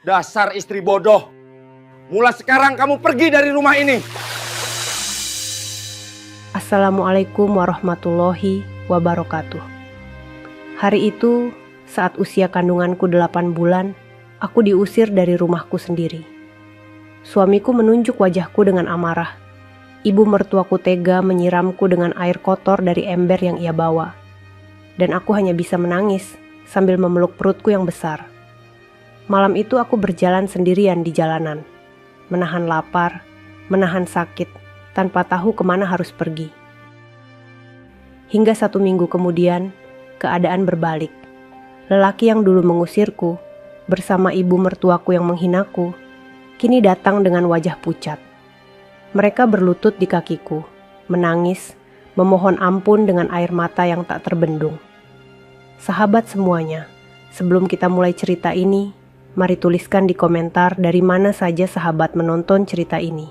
Dasar istri bodoh. Mulai sekarang kamu pergi dari rumah ini. Assalamualaikum warahmatullahi wabarakatuh. Hari itu, saat usia kandunganku 8 bulan, aku diusir dari rumahku sendiri. Suamiku menunjuk wajahku dengan amarah. Ibu mertuaku tega menyiramku dengan air kotor dari ember yang ia bawa. Dan aku hanya bisa menangis sambil memeluk perutku yang besar. Malam itu aku berjalan sendirian di jalanan, menahan lapar, menahan sakit, tanpa tahu kemana harus pergi. Hingga 1 minggu kemudian, keadaan berbalik. Lelaki yang dulu mengusirku, bersama ibu mertuaku yang menghinaku, kini datang dengan wajah pucat. Mereka berlutut di kakiku, menangis, memohon ampun dengan air mata yang tak terbendung. Sahabat semuanya, sebelum kita mulai cerita ini, mari tuliskan di komentar dari mana saja sahabat menonton cerita ini.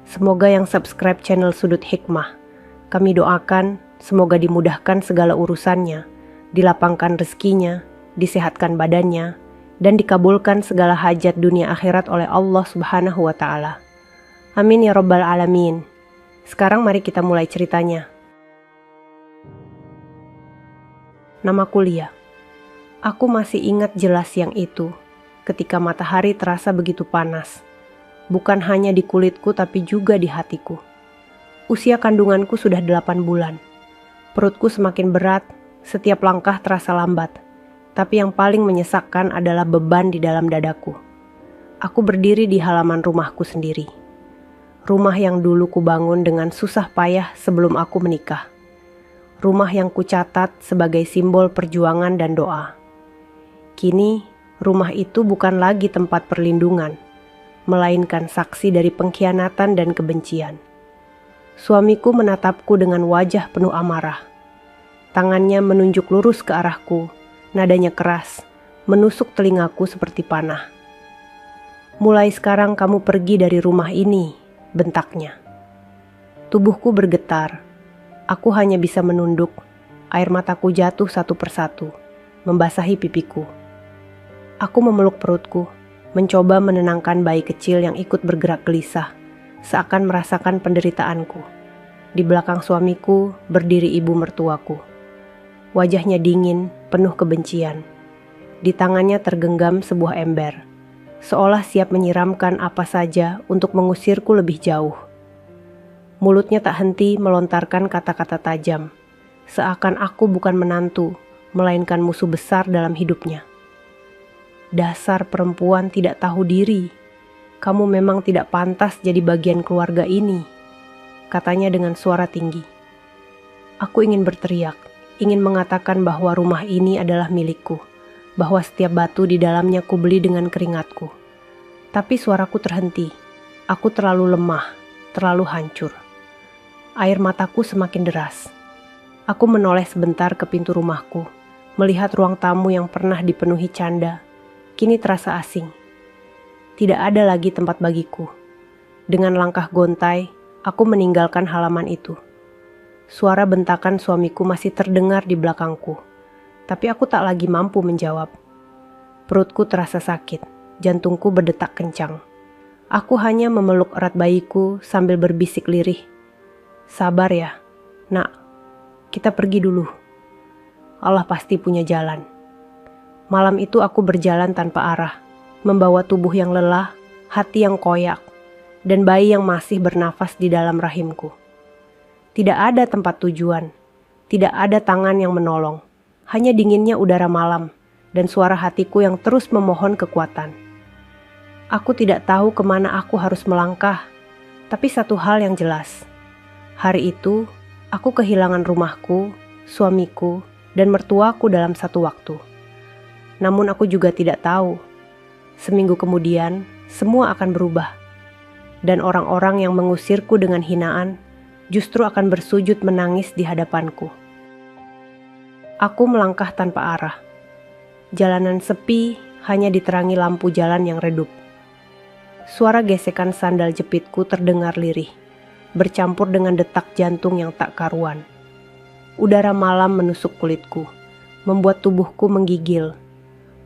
Semoga yang subscribe channel Sudut Hikmah, kami doakan semoga dimudahkan segala urusannya, dilapangkan rezekinya, disehatkan badannya, dan dikabulkan segala hajat dunia akhirat oleh Allah Subhanahu wa Ta'ala. Amin ya Rabbal Alamin. Sekarang mari kita mulai ceritanya. Namaku Lia. Aku masih ingat jelas yang itu, ketika matahari terasa begitu panas. Bukan hanya di kulitku tapi juga di hatiku. Usia kandunganku sudah 8 bulan. Perutku semakin berat, setiap langkah terasa lambat. Tapi yang paling menyesakkan adalah beban di dalam dadaku. Aku berdiri di halaman rumahku sendiri. Rumah yang dulu kubangun dengan susah payah sebelum aku menikah. Rumah yang kucatat sebagai simbol perjuangan dan doa. Kini, rumah itu bukan lagi tempat perlindungan, melainkan saksi dari pengkhianatan dan kebencian. Suamiku menatapku dengan wajah penuh amarah. Tangannya menunjuk lurus ke arahku, nadanya keras, menusuk telingaku seperti panah. Mulai sekarang kamu pergi dari rumah ini, bentaknya. Tubuhku bergetar. Aku hanya bisa menunduk. Air mataku jatuh satu persatu, membasahi pipiku. Aku memeluk perutku, mencoba menenangkan bayi kecil yang ikut bergerak gelisah, seakan merasakan penderitaanku. Di belakang suamiku berdiri ibu mertuaku. Wajahnya dingin, penuh kebencian. Di tangannya tergenggam sebuah ember, seolah siap menyiramkan apa saja untuk mengusirku lebih jauh. Mulutnya tak henti melontarkan kata-kata tajam, seakan aku bukan menantu, melainkan musuh besar dalam hidupnya. Dasar perempuan tidak tahu diri, kamu memang tidak pantas jadi bagian keluarga ini, katanya dengan suara tinggi. Aku ingin berteriak, ingin mengatakan bahwa rumah ini adalah milikku, bahwa setiap batu di dalamnya kubeli dengan keringatku. Tapi suaraku terhenti, aku terlalu lemah, terlalu hancur. Air mataku semakin deras. Aku menoleh sebentar ke pintu rumahku, melihat ruang tamu yang pernah dipenuhi canda, kini terasa asing. Tidak ada lagi tempat bagiku. Dengan langkah gontai, aku meninggalkan halaman itu. Suara bentakan suamiku masih terdengar di belakangku, tapi aku tak lagi mampu menjawab. Perutku terasa sakit, jantungku berdetak kencang. Aku hanya memeluk erat bayiku sambil berbisik lirih. Sabar ya, nak, kita pergi dulu. Allah pasti punya jalan. Malam itu aku berjalan tanpa arah, membawa tubuh yang lelah, hati yang koyak, dan bayi yang masih bernafas di dalam rahimku. Tidak ada tempat tujuan, tidak ada tangan yang menolong, hanya dinginnya udara malam dan suara hatiku yang terus memohon kekuatan. Aku tidak tahu kemana aku harus melangkah, tapi satu hal yang jelas. Hari itu, aku kehilangan rumahku, suamiku, dan mertuaku dalam satu waktu. Namun aku juga tidak tahu, seminggu kemudian semua akan berubah. Dan orang-orang yang mengusirku dengan hinaan justru akan bersujud menangis di hadapanku. Aku melangkah tanpa arah. Jalanan sepi hanya diterangi lampu jalan yang redup. Suara gesekan sandal jepitku terdengar lirih, bercampur dengan detak jantung yang tak karuan. Udara malam menusuk kulitku, membuat tubuhku menggigil.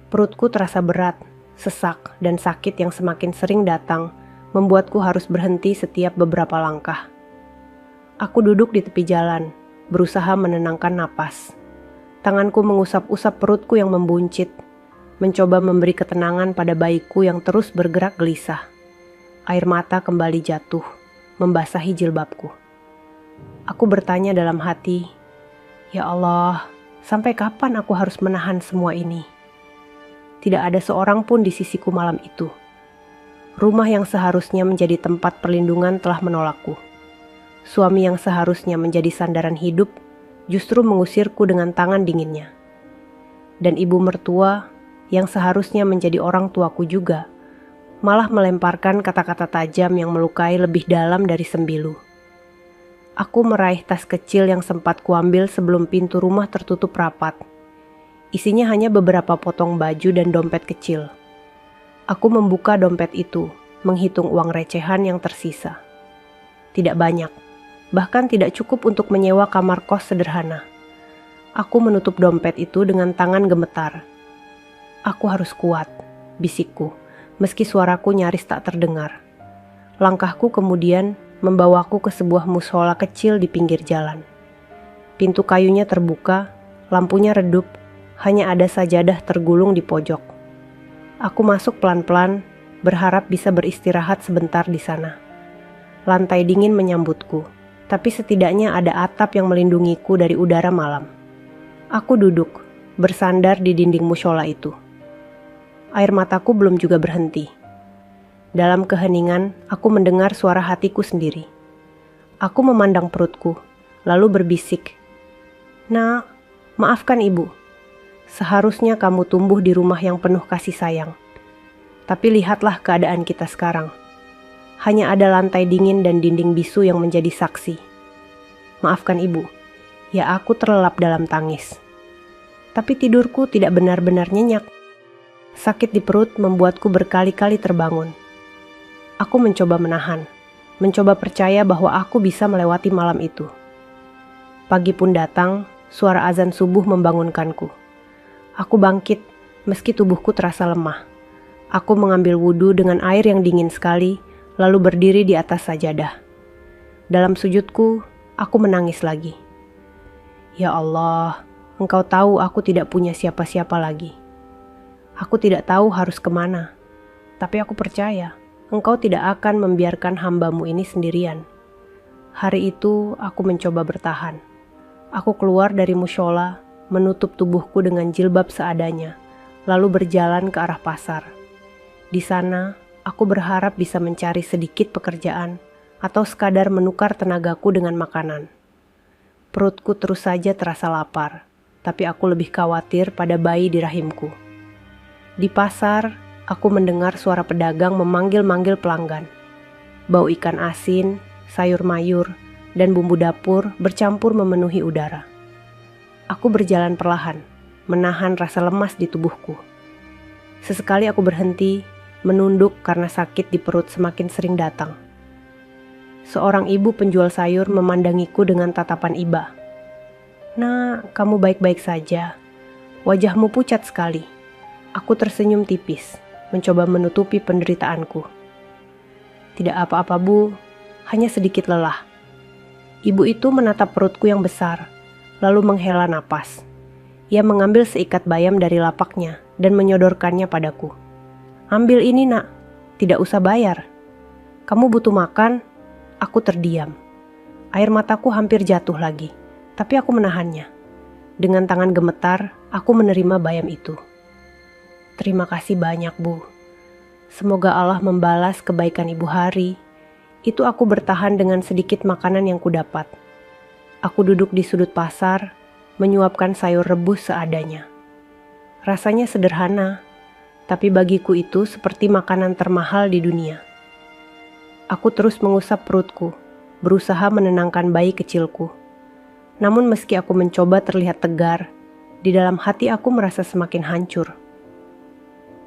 Perutku terasa berat, sesak, dan sakit yang semakin sering datang membuatku harus berhenti setiap beberapa langkah. Aku duduk di tepi jalan, berusaha menenangkan napas. Tanganku mengusap-usap perutku yang membuncit, mencoba memberi ketenangan pada bayiku yang terus bergerak gelisah. Air mata kembali jatuh, membasahi jilbabku. Aku bertanya dalam hati, "Ya Allah, sampai kapan aku harus menahan semua ini?" Tidak ada seorang pun di sisiku malam itu. Rumah yang seharusnya menjadi tempat perlindungan telah menolakku. Suami yang seharusnya menjadi sandaran hidup justru mengusirku dengan tangan dinginnya. Dan ibu mertua yang seharusnya menjadi orang tuaku juga malah melemparkan kata-kata tajam yang melukai lebih dalam dari sembilu. Aku meraih tas kecil yang sempat kuambil sebelum pintu rumah tertutup rapat. Isinya hanya beberapa potong baju dan dompet kecil. Aku membuka dompet itu, menghitung uang recehan yang tersisa. Tidak banyak, bahkan tidak cukup untuk menyewa kamar kos sederhana. Aku menutup dompet itu dengan tangan gemetar. "Aku harus kuat," bisikku, meski suaraku nyaris tak terdengar. Langkahku kemudian membawaku ke sebuah mushola kecil di pinggir jalan. Pintu kayunya terbuka, lampunya redup, hanya ada sajadah tergulung di pojok. Aku masuk pelan-pelan, berharap bisa beristirahat sebentar di sana. Lantai dingin menyambutku, tapi setidaknya ada atap yang melindungiku dari udara malam. Aku duduk, bersandar di dinding mushola itu. Air mataku belum juga berhenti. Dalam keheningan, aku mendengar suara hatiku sendiri. Aku memandang perutku, lalu berbisik, "Nak, maafkan ibu. Seharusnya kamu tumbuh di rumah yang penuh kasih sayang. Tapi lihatlah keadaan kita sekarang. Hanya ada lantai dingin dan dinding bisu yang menjadi saksi. Maafkan ibu, ya aku terlelap dalam tangis. Tapi tidurku tidak benar-benar nyenyak. Sakit di perut membuatku berkali-kali terbangun. Aku mencoba menahan, mencoba percaya bahwa aku bisa melewati malam itu. Pagi pun datang, suara azan subuh membangunkanku. Aku bangkit, meski tubuhku terasa lemah. Aku mengambil wudhu dengan air yang dingin sekali, lalu berdiri di atas sajadah. Dalam sujudku, aku menangis lagi. Ya Allah, Engkau tahu aku tidak punya siapa-siapa lagi. Aku tidak tahu harus kemana, tapi aku percaya Engkau tidak akan membiarkan hamba-Mu ini sendirian. Hari itu aku mencoba bertahan. Aku keluar dari mushola, menutup tubuhku dengan jilbab seadanya, lalu berjalan ke arah pasar. Di sana, aku berharap bisa mencari sedikit pekerjaan atau sekadar menukar tenagaku dengan makanan. Perutku terus saja terasa lapar, tapi aku lebih khawatir pada bayi di rahimku. Di pasar, aku mendengar suara pedagang memanggil-manggil pelanggan. Bau ikan asin, sayur mayur, dan bumbu dapur bercampur memenuhi udara. Aku berjalan perlahan, menahan rasa lemas di tubuhku. Sesekali aku berhenti, menunduk karena sakit di perut semakin sering datang. Seorang ibu penjual sayur memandangiku dengan tatapan iba. "Nak, kamu baik-baik saja. Wajahmu pucat sekali." Aku tersenyum tipis, mencoba menutupi penderitaanku. "Tidak apa-apa, Bu, hanya sedikit lelah." Ibu itu menatap perutku yang besar, lalu menghela napas. Ia mengambil seikat bayam dari lapaknya dan menyodorkannya padaku. "Ambil ini, Nak, tidak usah bayar. Kamu butuh makan?" Aku terdiam. Air mataku hampir jatuh lagi, tapi aku menahannya. Dengan tangan gemetar, aku menerima bayam itu. "Terima kasih banyak, Bu. Semoga Allah membalas kebaikan Ibu Hari." Itu aku bertahan dengan sedikit makanan yang kudapat. Aku duduk di sudut pasar, menyuapkan sayur rebus seadanya. Rasanya sederhana, tapi bagiku itu seperti makanan termahal di dunia. Aku terus mengusap perutku, berusaha menenangkan bayi kecilku. Namun meski aku mencoba terlihat tegar, di dalam hati aku merasa semakin hancur.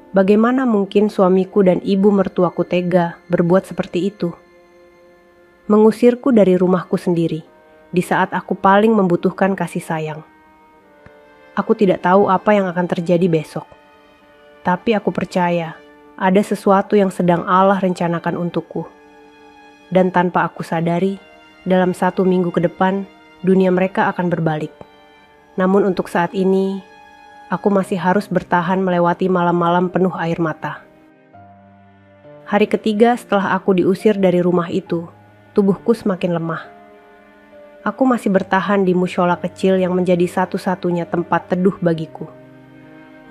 Bagaimana mungkin suamiku dan ibu mertuaku tega berbuat seperti itu? Mengusirku dari rumahku sendiri, di saat aku paling membutuhkan kasih sayang. Aku tidak tahu apa yang akan terjadi besok. Tapi aku percaya ada sesuatu yang sedang Allah rencanakan untukku. Dan tanpa aku sadari, dalam 1 minggu ke depan, dunia mereka akan berbalik. Namun untuk saat ini, aku masih harus bertahan melewati malam-malam penuh air mata. Hari ketiga setelah aku diusir dari rumah itu, tubuhku semakin lemah. Aku masih bertahan di mushola kecil yang menjadi satu-satunya tempat teduh bagiku.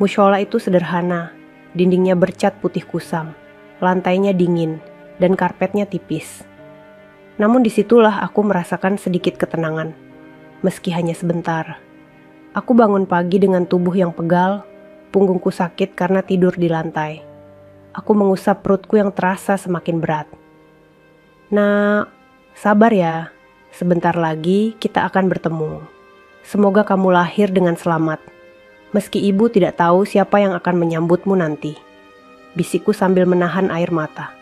Mushola itu sederhana, dindingnya bercat putih kusam, lantainya dingin, dan karpetnya tipis. Namun disitulah aku merasakan sedikit ketenangan, meski hanya sebentar. Aku bangun pagi dengan tubuh yang pegal, punggungku sakit karena tidur di lantai. Aku mengusap perutku yang terasa semakin berat. Nah, sabar ya. Sebentar lagi kita akan bertemu. Semoga kamu lahir dengan selamat. Meski ibu tidak tahu siapa yang akan menyambutmu nanti. Bisikku sambil menahan air mata.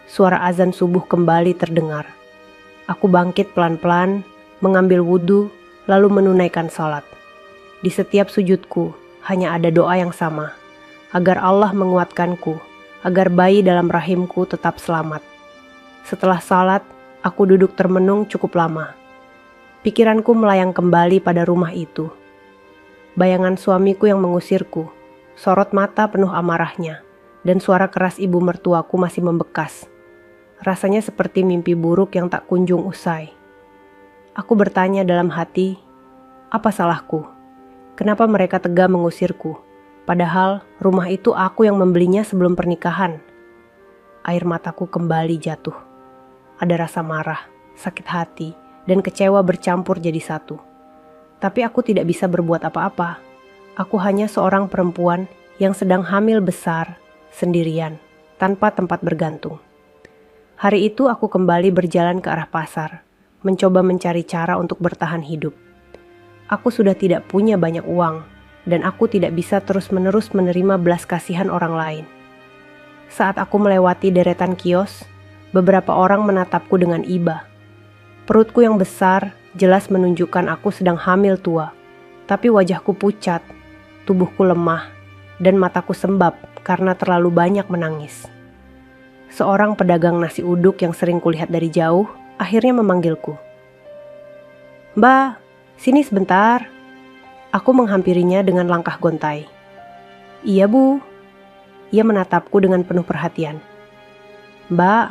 Suara azan subuh kembali terdengar. Aku bangkit pelan-pelan, mengambil wudhu, lalu menunaikan salat. Di setiap sujudku hanya ada doa yang sama, agar Allah menguatkanku, agar bayi dalam rahimku tetap selamat. Setelah salat, aku duduk termenung cukup lama. Pikiranku melayang kembali pada rumah itu. Bayangan suamiku yang mengusirku, sorot mata penuh amarahnya, dan suara keras ibu mertuaku masih membekas. Rasanya seperti mimpi buruk yang tak kunjung usai. Aku bertanya dalam hati, apa salahku? Kenapa mereka tega mengusirku? Padahal rumah itu aku yang membelinya sebelum pernikahan. Air mataku kembali jatuh. Ada rasa marah, sakit hati, dan kecewa bercampur jadi satu. Tapi aku tidak bisa berbuat apa-apa. Aku hanya seorang perempuan yang sedang hamil besar, sendirian, tanpa tempat bergantung. Hari itu aku kembali berjalan ke arah pasar, mencoba mencari cara untuk bertahan hidup. Aku sudah tidak punya banyak uang, dan aku tidak bisa terus-menerus menerima belas kasihan orang lain. Saat aku melewati deretan kios, beberapa orang menatapku dengan iba. Perutku yang besar jelas menunjukkan aku sedang hamil tua, tapi wajahku pucat, tubuhku lemah, dan mataku sembab karena terlalu banyak menangis. Seorang pedagang nasi uduk yang sering kulihat dari jauh akhirnya memanggilku. "Mbak, sini sebentar." Aku menghampirinya dengan langkah gontai. "Iya, Bu." Ia menatapku dengan penuh perhatian. "Mbak,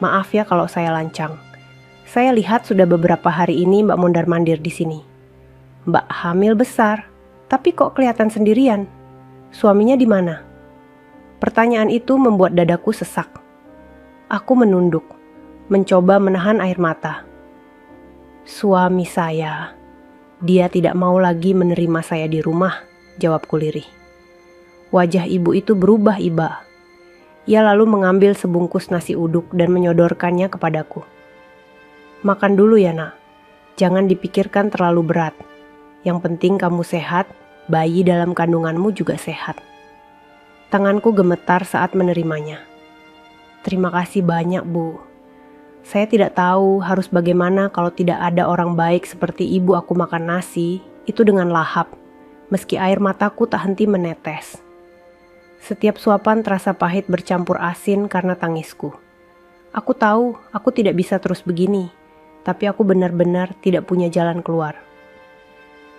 maaf ya kalau saya lancang. Saya lihat sudah beberapa hari ini Mbak mondar-mandir di sini. Mbak hamil besar, tapi kok kelihatan sendirian? Suaminya di mana?" Pertanyaan itu membuat dadaku sesak. Aku menunduk, mencoba menahan air mata. "Suami saya, dia tidak mau lagi menerima saya di rumah," jawabku lirih. Wajah ibu itu berubah iba. Ia lalu mengambil sebungkus nasi uduk dan menyodorkannya kepadaku. "Makan dulu ya nak, jangan dipikirkan terlalu berat. Yang penting kamu sehat, bayi dalam kandunganmu juga sehat." Tanganku gemetar saat menerimanya. "Terima kasih banyak, Bu. Saya tidak tahu harus bagaimana kalau tidak ada orang baik seperti ibu aku makan nasi, itu dengan lahap, meski air mataku tak henti menetes. Setiap suapan terasa pahit bercampur asin karena tangisku. Aku tahu aku tidak bisa terus begini, tapi aku benar-benar tidak punya jalan keluar.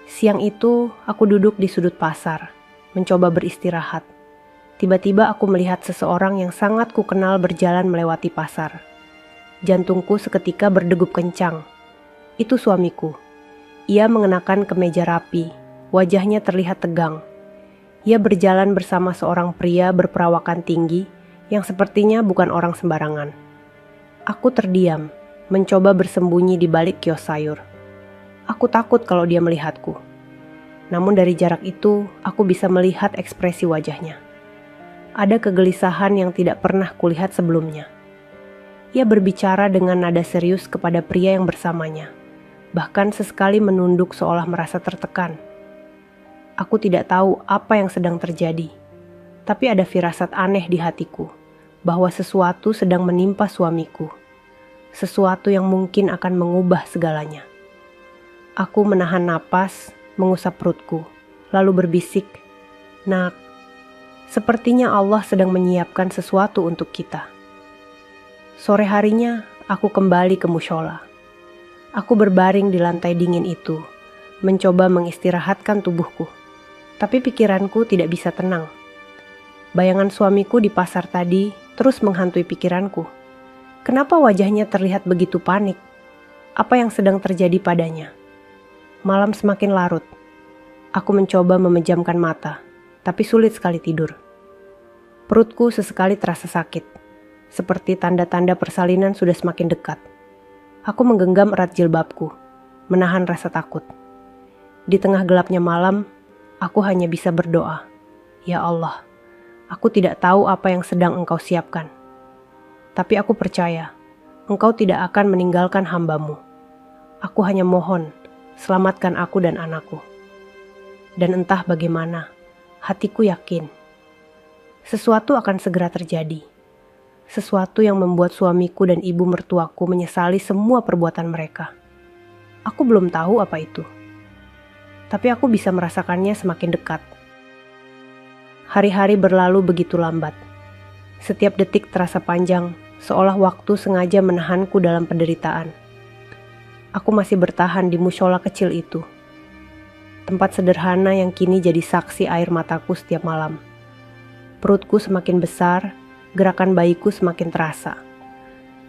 Siang itu, aku duduk di sudut pasar, mencoba beristirahat. Tiba-tiba aku melihat seseorang yang sangat kukenal berjalan melewati pasar. Jantungku seketika berdegup kencang. Itu suamiku. Ia mengenakan kemeja rapi, wajahnya terlihat tegang. Ia berjalan bersama seorang pria berperawakan tinggi yang sepertinya bukan orang sembarangan. Aku terdiam, mencoba bersembunyi di balik kios sayur. Aku takut kalau dia melihatku. Namun dari jarak itu, aku bisa melihat ekspresi wajahnya. Ada kegelisahan yang tidak pernah kulihat sebelumnya. Ia berbicara dengan nada serius kepada pria yang bersamanya, bahkan sesekali menunduk seolah merasa tertekan. Aku tidak tahu apa yang sedang terjadi, tapi ada firasat aneh di hatiku, bahwa sesuatu sedang menimpa suamiku. Sesuatu yang mungkin akan mengubah segalanya. Aku menahan napas, mengusap perutku, lalu berbisik, "Nak, Sepertinya Allah sedang menyiapkan sesuatu untuk kita. Sore harinya, aku kembali ke mushola. Aku berbaring di lantai dingin itu, mencoba mengistirahatkan tubuhku. Tapi pikiranku tidak bisa tenang. Bayangan suamiku di pasar tadi terus menghantui pikiranku. Kenapa wajahnya terlihat begitu panik? Apa yang sedang terjadi padanya? Malam semakin larut. Aku mencoba memejamkan mata, tapi sulit sekali tidur. Perutku sesekali terasa sakit, seperti tanda-tanda persalinan sudah semakin dekat. Aku menggenggam erat jilbabku, menahan rasa takut. Di tengah gelapnya malam, aku hanya bisa berdoa. Ya Allah, aku tidak tahu apa yang sedang Engkau siapkan. Tapi aku percaya, Engkau tidak akan meninggalkan hamba-Mu. Aku hanya mohon, selamatkan aku dan anakku. Dan entah bagaimana, hatiku yakin, sesuatu akan segera terjadi. Sesuatu yang membuat suamiku dan ibu mertuaku menyesali semua perbuatan mereka. Aku belum tahu apa itu. Tapi aku bisa merasakannya semakin dekat. Hari-hari berlalu begitu lambat. Setiap detik terasa panjang, seolah waktu sengaja menahanku dalam penderitaan. Aku masih bertahan di mushola kecil itu. Tempat sederhana yang kini jadi saksi air mataku setiap malam. Perutku semakin besar, gerakan bayiku semakin terasa.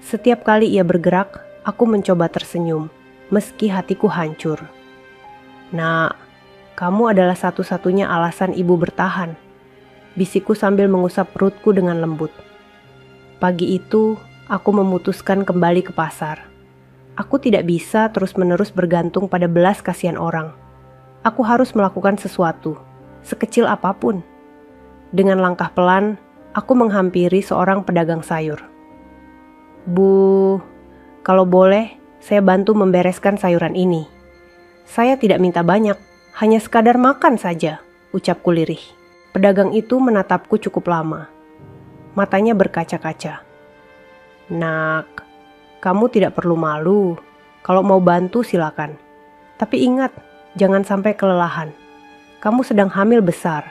Setiap kali ia bergerak, aku mencoba tersenyum, meski hatiku hancur. Nak, kamu adalah satu-satunya alasan ibu bertahan, bisikku sambil mengusap perutku dengan lembut. Pagi itu, aku memutuskan kembali ke pasar. Aku tidak bisa terus-menerus bergantung pada belas kasihan orang. Aku harus melakukan sesuatu, sekecil apapun. Dengan langkah pelan, aku menghampiri seorang pedagang sayur. Bu, kalau boleh, saya bantu membereskan sayuran ini. Saya tidak minta banyak, hanya sekadar makan saja, ucapku lirih. Pedagang itu menatapku cukup lama. Matanya berkaca-kaca. Nak, kamu tidak perlu malu. Kalau mau bantu silakan. Tapi ingat, jangan sampai kelelahan. Kamu sedang hamil besar.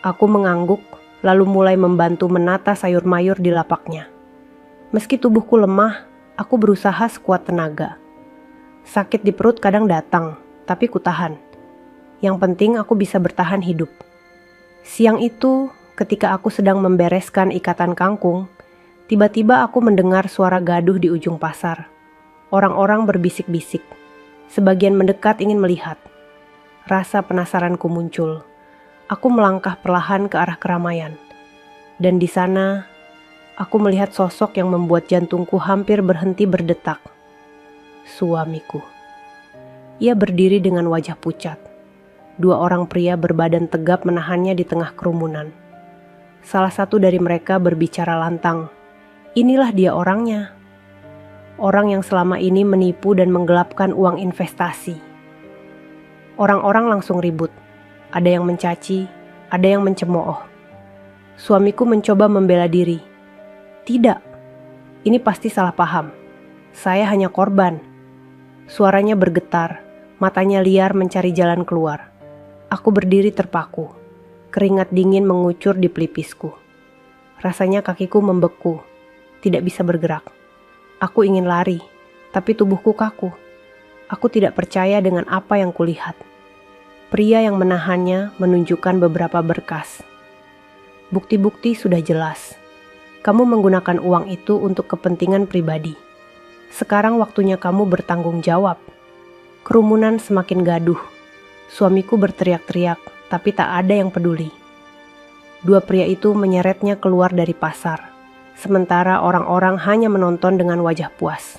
Aku mengangguk, lalu mulai membantu menata sayur mayur di lapaknya. Meski tubuhku lemah, aku berusaha sekuat tenaga. Sakit di perut kadang datang, tapi kutahan. Yang penting aku bisa bertahan hidup. Siang itu, ketika aku sedang membereskan ikatan kangkung, tiba-tiba aku mendengar suara gaduh di ujung pasar. Orang-orang berbisik-bisik. Sebagian mendekat ingin melihat. Rasa penasaranku muncul. Aku melangkah perlahan ke arah keramaian. Dan di sana, aku melihat sosok yang membuat jantungku hampir berhenti berdetak. Suamiku. Ia berdiri dengan wajah pucat. Dua orang pria berbadan tegap menahannya di tengah kerumunan. Salah satu dari mereka berbicara lantang. Inilah dia orangnya. Orang yang selama ini menipu dan menggelapkan uang investasi. Orang-orang langsung ribut. Ada yang mencaci, ada yang mencemooh. Suamiku mencoba membela diri. Tidak, ini pasti salah paham. Saya hanya korban. Suaranya bergetar, matanya liar mencari jalan keluar. Aku berdiri terpaku. Keringat dingin mengucur di pelipisku. Rasanya kakiku membeku, tidak bisa bergerak. Aku ingin lari, tapi tubuhku kaku. Aku tidak percaya dengan apa yang kulihat. Pria yang menahannya menunjukkan beberapa berkas. Bukti-bukti sudah jelas. Kamu menggunakan uang itu untuk kepentingan pribadi. Sekarang waktunya kamu bertanggung jawab. Kerumunan semakin gaduh. Suamiku berteriak-teriak, tapi tak ada yang peduli. Dua pria itu menyeretnya keluar dari pasar. Sementara orang-orang hanya menonton dengan wajah puas.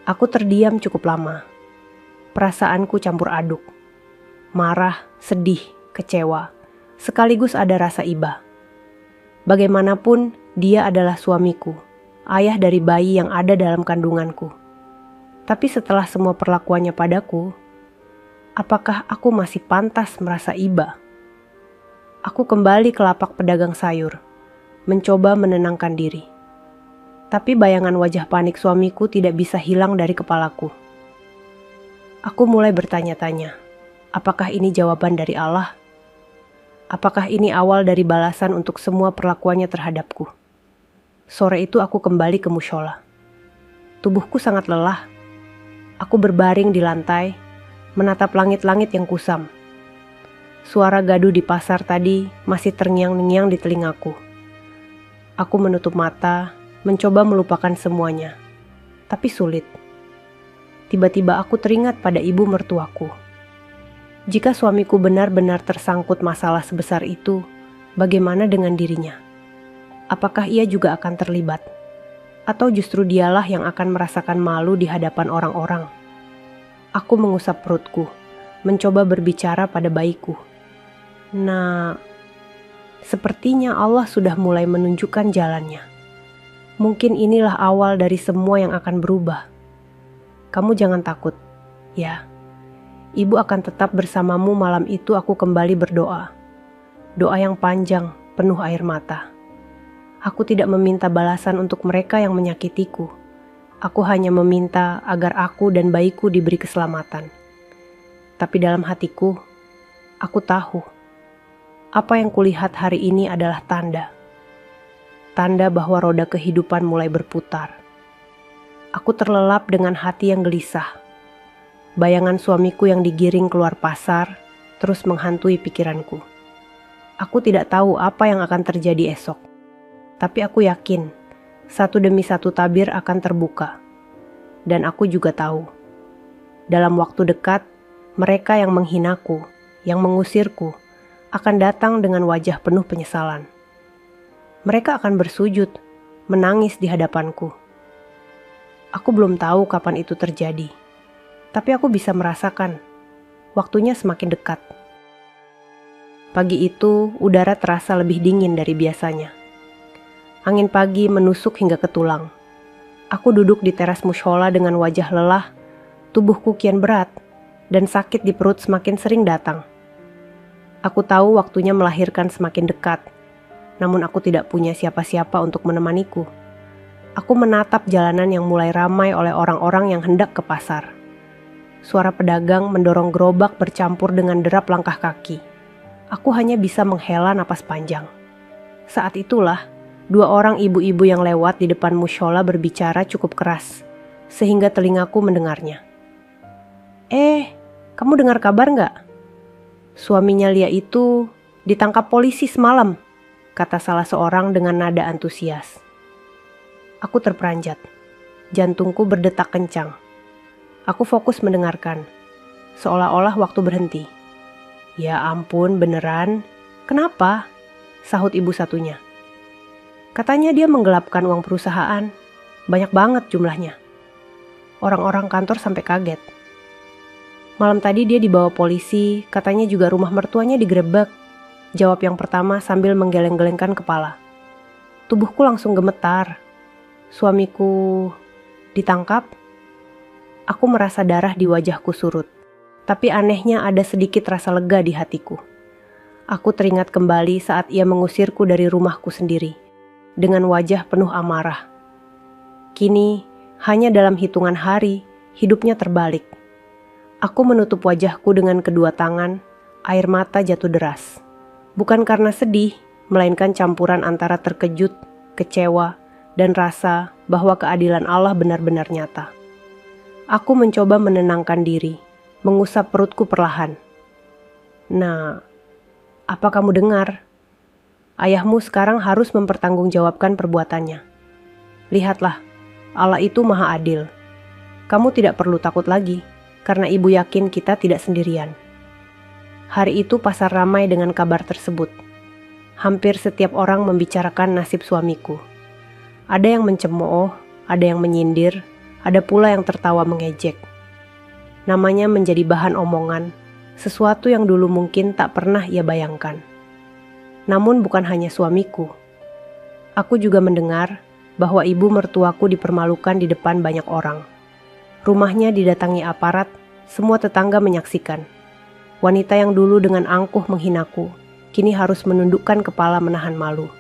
Aku terdiam cukup lama. Perasaanku campur aduk. Marah, sedih, kecewa. Sekaligus ada rasa iba. Bagaimanapun, dia adalah suamiku, ayah dari bayi yang ada dalam kandunganku. Tapi setelah semua perlakuannya padaku, apakah aku masih pantas merasa iba? Aku kembali ke lapak pedagang sayur. Mencoba menenangkan diri. Tapi bayangan wajah panik suamiku tidak bisa hilang dari kepalaku. Aku mulai bertanya-tanya, apakah ini jawaban dari Allah? Apakah ini awal dari balasan untuk semua perlakuannya terhadapku? Sore itu aku kembali ke mushola. Tubuhku sangat lelah. Aku berbaring di lantai, menatap langit-langit yang kusam. Suara gaduh di pasar tadi masih terngiang-ngiang di telingaku. Aku menutup mata, mencoba melupakan semuanya. Tapi sulit. Tiba-tiba aku teringat pada ibu mertuaku. Jika suamiku benar-benar tersangkut masalah sebesar itu, bagaimana dengan dirinya? Apakah ia juga akan terlibat? Atau justru dialah yang akan merasakan malu di hadapan orang-orang? Aku mengusap perutku, mencoba berbicara pada bayiku. Nah, sepertinya Allah sudah mulai menunjukkan jalannya. Mungkin inilah awal dari semua yang akan berubah. Kamu jangan takut, ya. Ibu akan tetap bersamamu malam itu. Aku kembali berdoa. Doa yang panjang, penuh air mata. Aku tidak meminta balasan untuk mereka yang menyakitiku. Aku hanya meminta agar aku dan bayiku diberi keselamatan. Tapi dalam hatiku, aku tahu apa yang kulihat hari ini adalah tanda. Tanda bahwa roda kehidupan mulai berputar. Aku terlelap dengan hati yang gelisah. Bayangan suamiku yang digiring keluar pasar terus menghantui pikiranku. Aku tidak tahu apa yang akan terjadi esok. Tapi aku yakin, satu demi satu tabir akan terbuka. Dan aku juga tahu, dalam waktu dekat, mereka yang menghinaku, yang mengusirku, akan datang dengan wajah penuh penyesalan. Mereka akan bersujud, menangis di hadapanku. Aku belum tahu kapan itu terjadi. Tapi aku bisa merasakan, waktunya semakin dekat. Pagi itu, udara terasa lebih dingin dari biasanya. Angin pagi menusuk hingga ke tulang. Aku duduk di teras mushola dengan wajah lelah, tubuhku kian berat, dan sakit di perut semakin sering datang. Aku tahu waktunya melahirkan semakin dekat, namun aku tidak punya siapa-siapa untuk menemaniku. Aku menatap jalanan yang mulai ramai oleh orang-orang yang hendak ke pasar. Suara pedagang mendorong gerobak bercampur dengan derap langkah kaki. Aku hanya bisa menghela napas panjang. Saat itulah, dua orang ibu-ibu yang lewat di depan mushola berbicara cukup keras, sehingga telingaku mendengarnya. Kamu dengar kabar nggak? Suaminya Lia itu ditangkap polisi semalam, kata salah seorang dengan nada antusias. Aku terperanjat. Jantungku berdetak kencang. Aku fokus mendengarkan, seolah-olah waktu berhenti. Ya ampun, beneran? Kenapa? Sahut ibu satunya. Katanya dia menggelapkan uang perusahaan. Banyak banget jumlahnya. Orang-orang kantor sampai kaget. Malam tadi dia dibawa polisi, katanya juga rumah mertuanya digerebek. Jawab yang pertama sambil menggeleng-gelengkan kepala. Tubuhku langsung gemetar. Suamiku ditangkap? Aku merasa darah di wajahku surut. Tapi anehnya ada sedikit rasa lega di hatiku. Aku teringat kembali saat ia mengusirku dari rumahku sendiri. Dengan wajah penuh amarah. Kini, hanya dalam hitungan hari, hidupnya terbalik. Aku menutup wajahku dengan kedua tangan, air mata jatuh deras. Bukan karena sedih, melainkan campuran antara terkejut, kecewa, dan rasa bahwa keadilan Allah benar-benar nyata. Aku mencoba menenangkan diri, mengusap perutku perlahan. Nah, apa kamu dengar? Ayahmu sekarang harus mempertanggungjawabkan perbuatannya. Lihatlah, Allah itu maha adil. Kamu tidak perlu takut lagi, karena ibu yakin kita tidak sendirian. Hari itu pasar ramai dengan kabar tersebut. Hampir setiap orang membicarakan nasib suamiku. Ada yang mencemooh, ada yang menyindir, ada pula yang tertawa mengejek. Namanya menjadi bahan omongan, sesuatu yang dulu mungkin tak pernah ia bayangkan. Namun bukan hanya suamiku. Aku juga mendengar bahwa ibu mertuaku dipermalukan di depan banyak orang. Rumahnya didatangi aparat, semua tetangga menyaksikan. Wanita yang dulu dengan angkuh menghinaku, kini harus menundukkan kepala menahan malu.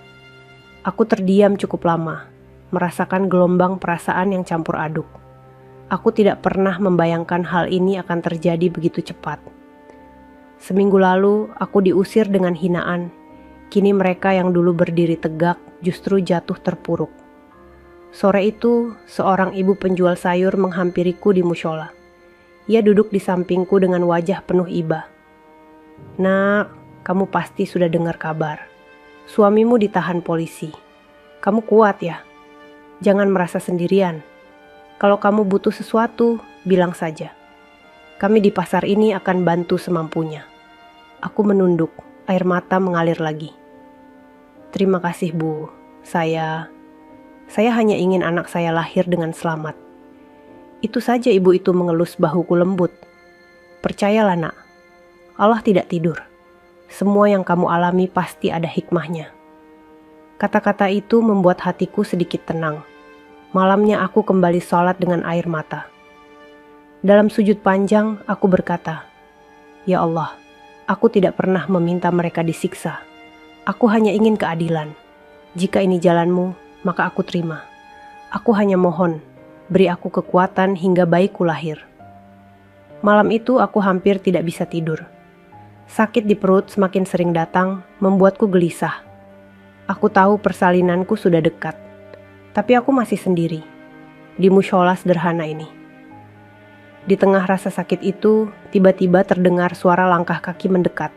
Aku terdiam cukup lama, merasakan gelombang perasaan yang campur aduk. Aku tidak pernah membayangkan hal ini akan terjadi begitu cepat. Seminggu lalu aku diusir dengan hinaan. Kini mereka yang dulu berdiri tegak justru jatuh terpuruk. Sore itu, seorang ibu penjual sayur menghampiriku di mushola. Ia duduk di sampingku dengan wajah penuh iba. "Nak, kamu pasti sudah dengar kabar. Suamimu ditahan polisi. Kamu kuat ya? Jangan merasa sendirian. Kalau kamu butuh sesuatu, bilang saja. Kami di pasar ini akan bantu semampunya." Aku menunduk, air mata mengalir lagi. "Terima kasih, Bu. Saya hanya ingin anak saya lahir dengan selamat." Itu saja ibu itu mengelus bahuku lembut. "Percayalah, Nak. Allah tidak tidur. Semua yang kamu alami pasti ada hikmahnya." Kata-kata itu membuat hatiku sedikit tenang. Malamnya aku kembali sholat dengan air mata. Dalam sujud panjang, aku berkata, "Ya Allah, aku tidak pernah meminta mereka disiksa. Aku hanya ingin keadilan. Jika ini jalanmu, maka aku terima. Aku hanya mohon, beri aku kekuatan hingga bayiku lahir." Malam itu aku hampir tidak bisa tidur. Sakit di perut semakin sering datang, membuatku gelisah. Aku tahu persalinanku sudah dekat, tapi aku masih sendiri di mushola sederhana ini. Di tengah rasa sakit itu, tiba-tiba terdengar suara langkah kaki mendekat.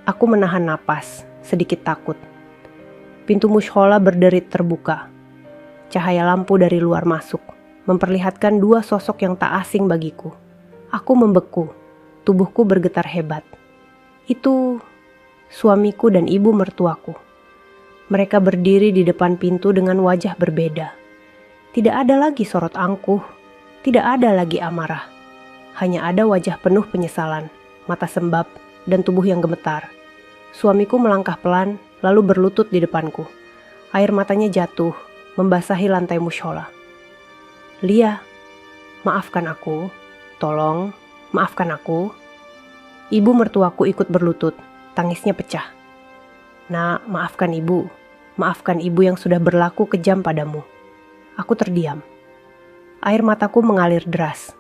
Aku menahan napas, sedikit takut. Pintu mushola berderit terbuka. Cahaya lampu dari luar masuk, memperlihatkan dua sosok yang tak asing bagiku. Aku membeku, tubuhku bergetar hebat. Itu suamiku dan ibu mertuaku. Mereka berdiri di depan pintu dengan wajah berbeda. Tidak ada lagi sorot angkuh. Tidak ada lagi amarah, hanya ada wajah penuh penyesalan, mata sembab, dan tubuh yang gemetar. Suamiku melangkah pelan, lalu berlutut di depanku. Air matanya jatuh, membasahi lantai mushola. "Lia, maafkan aku. Tolong, maafkan aku." Ibu mertuaku ikut berlutut, tangisnya pecah. "Nak, maafkan ibu. Maafkan ibu yang sudah berlaku kejam padamu." Aku terdiam. Air mataku mengalir deras.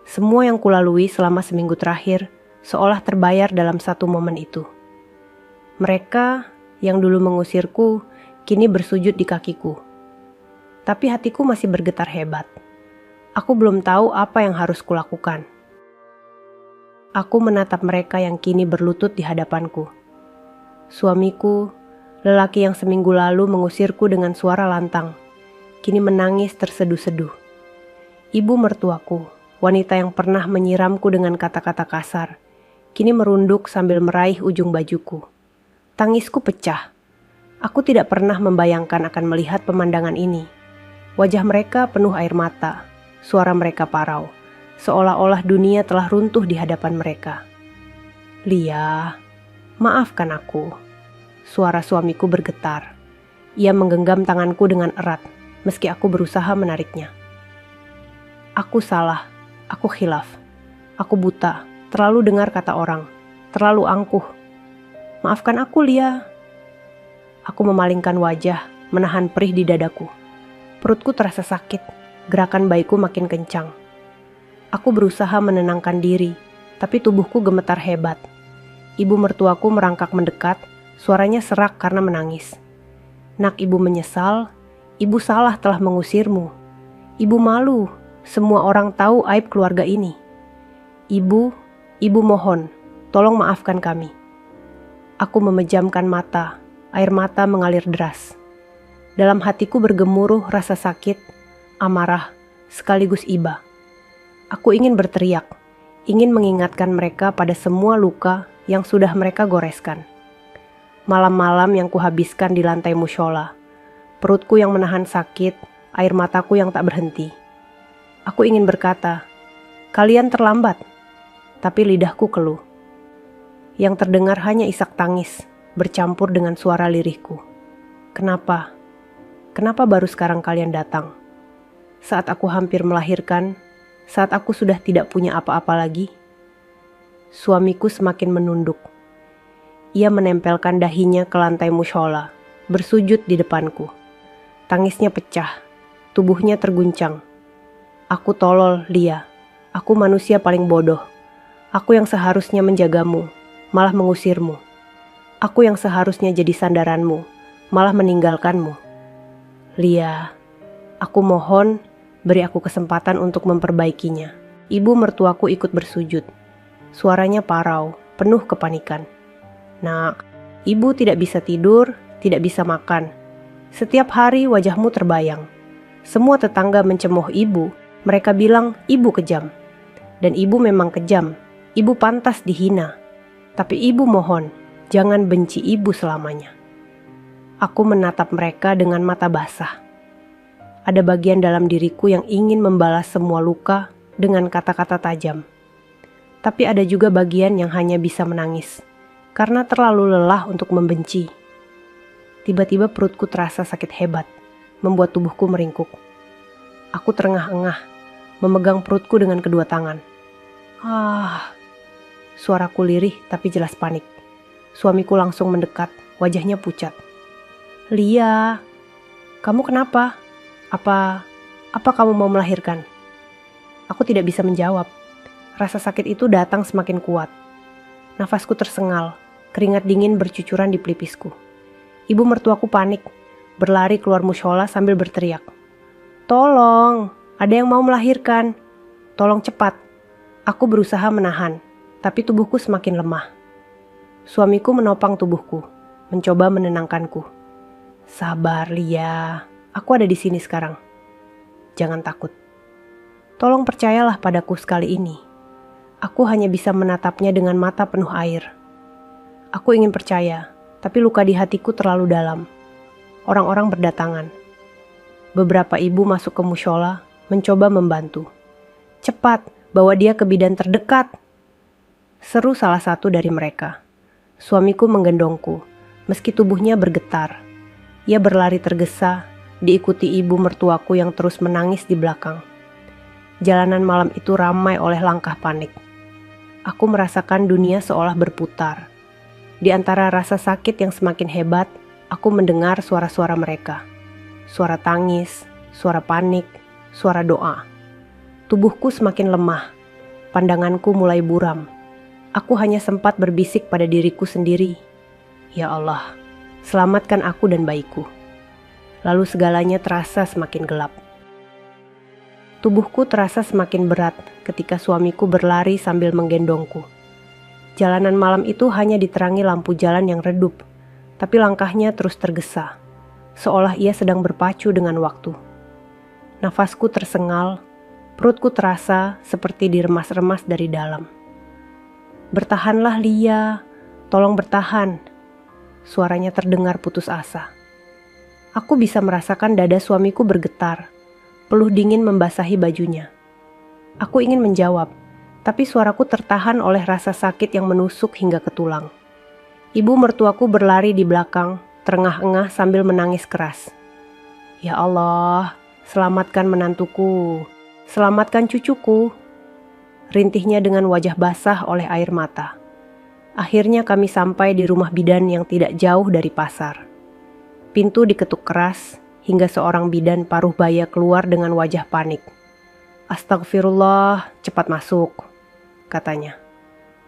Semua yang kulalui selama seminggu terakhir seolah terbayar dalam satu momen itu. Mereka yang dulu mengusirku kini bersujud di kakiku. Tapi hatiku masih bergetar hebat. Aku belum tahu apa yang harus kulakukan. Aku menatap mereka yang kini berlutut di hadapanku. Suamiku, lelaki yang seminggu lalu mengusirku dengan suara lantang, kini menangis terseduh-seduh. Ibu mertuaku, wanita yang pernah menyiramku dengan kata-kata kasar, kini merunduk sambil meraih ujung bajuku. Tangisku pecah. Aku tidak pernah membayangkan akan melihat pemandangan ini. Wajah mereka penuh air mata, suara mereka parau, seolah-olah dunia telah runtuh di hadapan mereka. "Lia, maafkan aku." Suara suamiku bergetar. Ia menggenggam tanganku dengan erat, meski aku berusaha menariknya. "Aku salah, aku khilaf, aku buta, terlalu dengar kata orang, terlalu angkuh. Maafkan aku, Lia." Aku memalingkan wajah, menahan perih di dadaku. Perutku terasa sakit, gerakan bayiku makin kencang. Aku berusaha menenangkan diri, tapi tubuhku gemetar hebat. Ibu mertuaku merangkak mendekat, suaranya serak karena menangis. "Nak, ibu menyesal, ibu salah telah mengusirmu. Ibu malu. Semua orang tahu aib keluarga ini. Ibu mohon, tolong maafkan kami." Aku memejamkan mata, air mata mengalir deras. Dalam hatiku bergemuruh rasa sakit, amarah, sekaligus iba. Aku ingin berteriak, ingin mengingatkan mereka pada semua luka yang sudah mereka goreskan. Malam-malam yang kuhabiskan di lantai mushola, perutku yang menahan sakit, air mataku yang tak berhenti. Aku ingin berkata, "Kalian terlambat," tapi lidahku keluh. Yang terdengar hanya isak tangis, bercampur dengan suara lirihku. Kenapa? Kenapa baru sekarang kalian datang? Saat aku hampir melahirkan, saat aku sudah tidak punya apa-apa lagi. Suamiku semakin menunduk. Ia menempelkan dahinya ke lantai mushola, bersujud di depanku. Tangisnya pecah, tubuhnya terguncang. Aku tolol, Lia. Aku manusia paling bodoh. Aku yang seharusnya menjagamu, malah mengusirmu. Aku yang seharusnya jadi sandaranmu, malah meninggalkanmu. Lia, aku mohon beri aku kesempatan untuk memperbaikinya. Ibu mertuaku ikut bersujud. Suaranya parau, penuh kepanikan. Nak, ibu tidak bisa tidur, tidak bisa makan. Setiap hari wajahmu terbayang. Semua tetangga mencemooh ibu, mereka bilang ibu kejam. Dan ibu memang kejam, ibu pantas dihina. Tapi ibu mohon, jangan benci ibu selamanya. Aku menatap mereka dengan mata basah. Ada bagian dalam diriku yang ingin membalas semua luka dengan kata-kata tajam. Tapi ada juga bagian yang hanya bisa menangis, karena terlalu lelah untuk membenci. Tiba-tiba perutku terasa sakit hebat, membuat tubuhku meringkuk. Aku terengah-engah, memegang perutku dengan kedua tangan. Suaraku lirih tapi jelas panik. Suamiku langsung mendekat, wajahnya pucat. Lia, kamu kenapa? Apa kamu mau melahirkan? Aku tidak bisa menjawab. Rasa sakit itu datang semakin kuat. Nafasku tersengal, keringat dingin bercucuran di pelipisku. Ibu mertuaku panik, berlari keluar mushola sambil berteriak. Tolong, ada yang mau melahirkan. Tolong cepat. Aku berusaha menahan, tapi tubuhku semakin lemah. Suamiku menopang tubuhku, mencoba menenangkanku. Sabar, Lia. Aku ada di sini sekarang. Jangan takut. Tolong percayalah padaku sekali ini. Aku hanya bisa menatapnya dengan mata penuh air. Aku ingin percaya, tapi luka di hatiku terlalu dalam. Orang-orang berdatangan. Beberapa ibu masuk ke mushola, mencoba membantu. Cepat, bawa dia ke bidan terdekat. Seru salah satu dari mereka. Suamiku menggendongku, meski tubuhnya bergetar. Ia berlari tergesa, diikuti ibu mertuaku yang terus menangis di belakang. Jalanan malam itu ramai oleh langkah panik. Aku merasakan dunia seolah berputar. Di antara rasa sakit yang semakin hebat, aku mendengar suara-suara mereka. Suara tangis, suara panik, suara doa. Tubuhku semakin lemah. Pandanganku mulai buram. Aku hanya sempat berbisik pada diriku sendiri. Ya Allah, selamatkan aku dan bayiku. Lalu segalanya terasa semakin gelap. Tubuhku terasa semakin berat ketika suamiku berlari sambil menggendongku. Jalanan malam itu hanya diterangi lampu jalan yang redup, tapi langkahnya terus tergesa, seolah ia sedang berpacu dengan waktu. Nafasku tersengal, perutku terasa seperti diremas-remas dari dalam. Bertahanlah Lia, tolong bertahan. Suaranya terdengar putus asa. Aku bisa merasakan dada suamiku bergetar. Peluh dingin membasahi bajunya. Aku ingin menjawab, tapi suaraku tertahan oleh rasa sakit yang menusuk hingga ke tulang. Ibu mertuaku berlari di belakang, terengah-engah sambil menangis keras. Ya Allah, selamatkan menantuku, selamatkan cucuku. Rintihnya dengan wajah basah oleh air mata. Akhirnya kami sampai di rumah bidan yang tidak jauh dari pasar. Pintu diketuk keras, hingga seorang bidan paruh baya keluar dengan wajah panik. Astagfirullah, cepat masuk, katanya.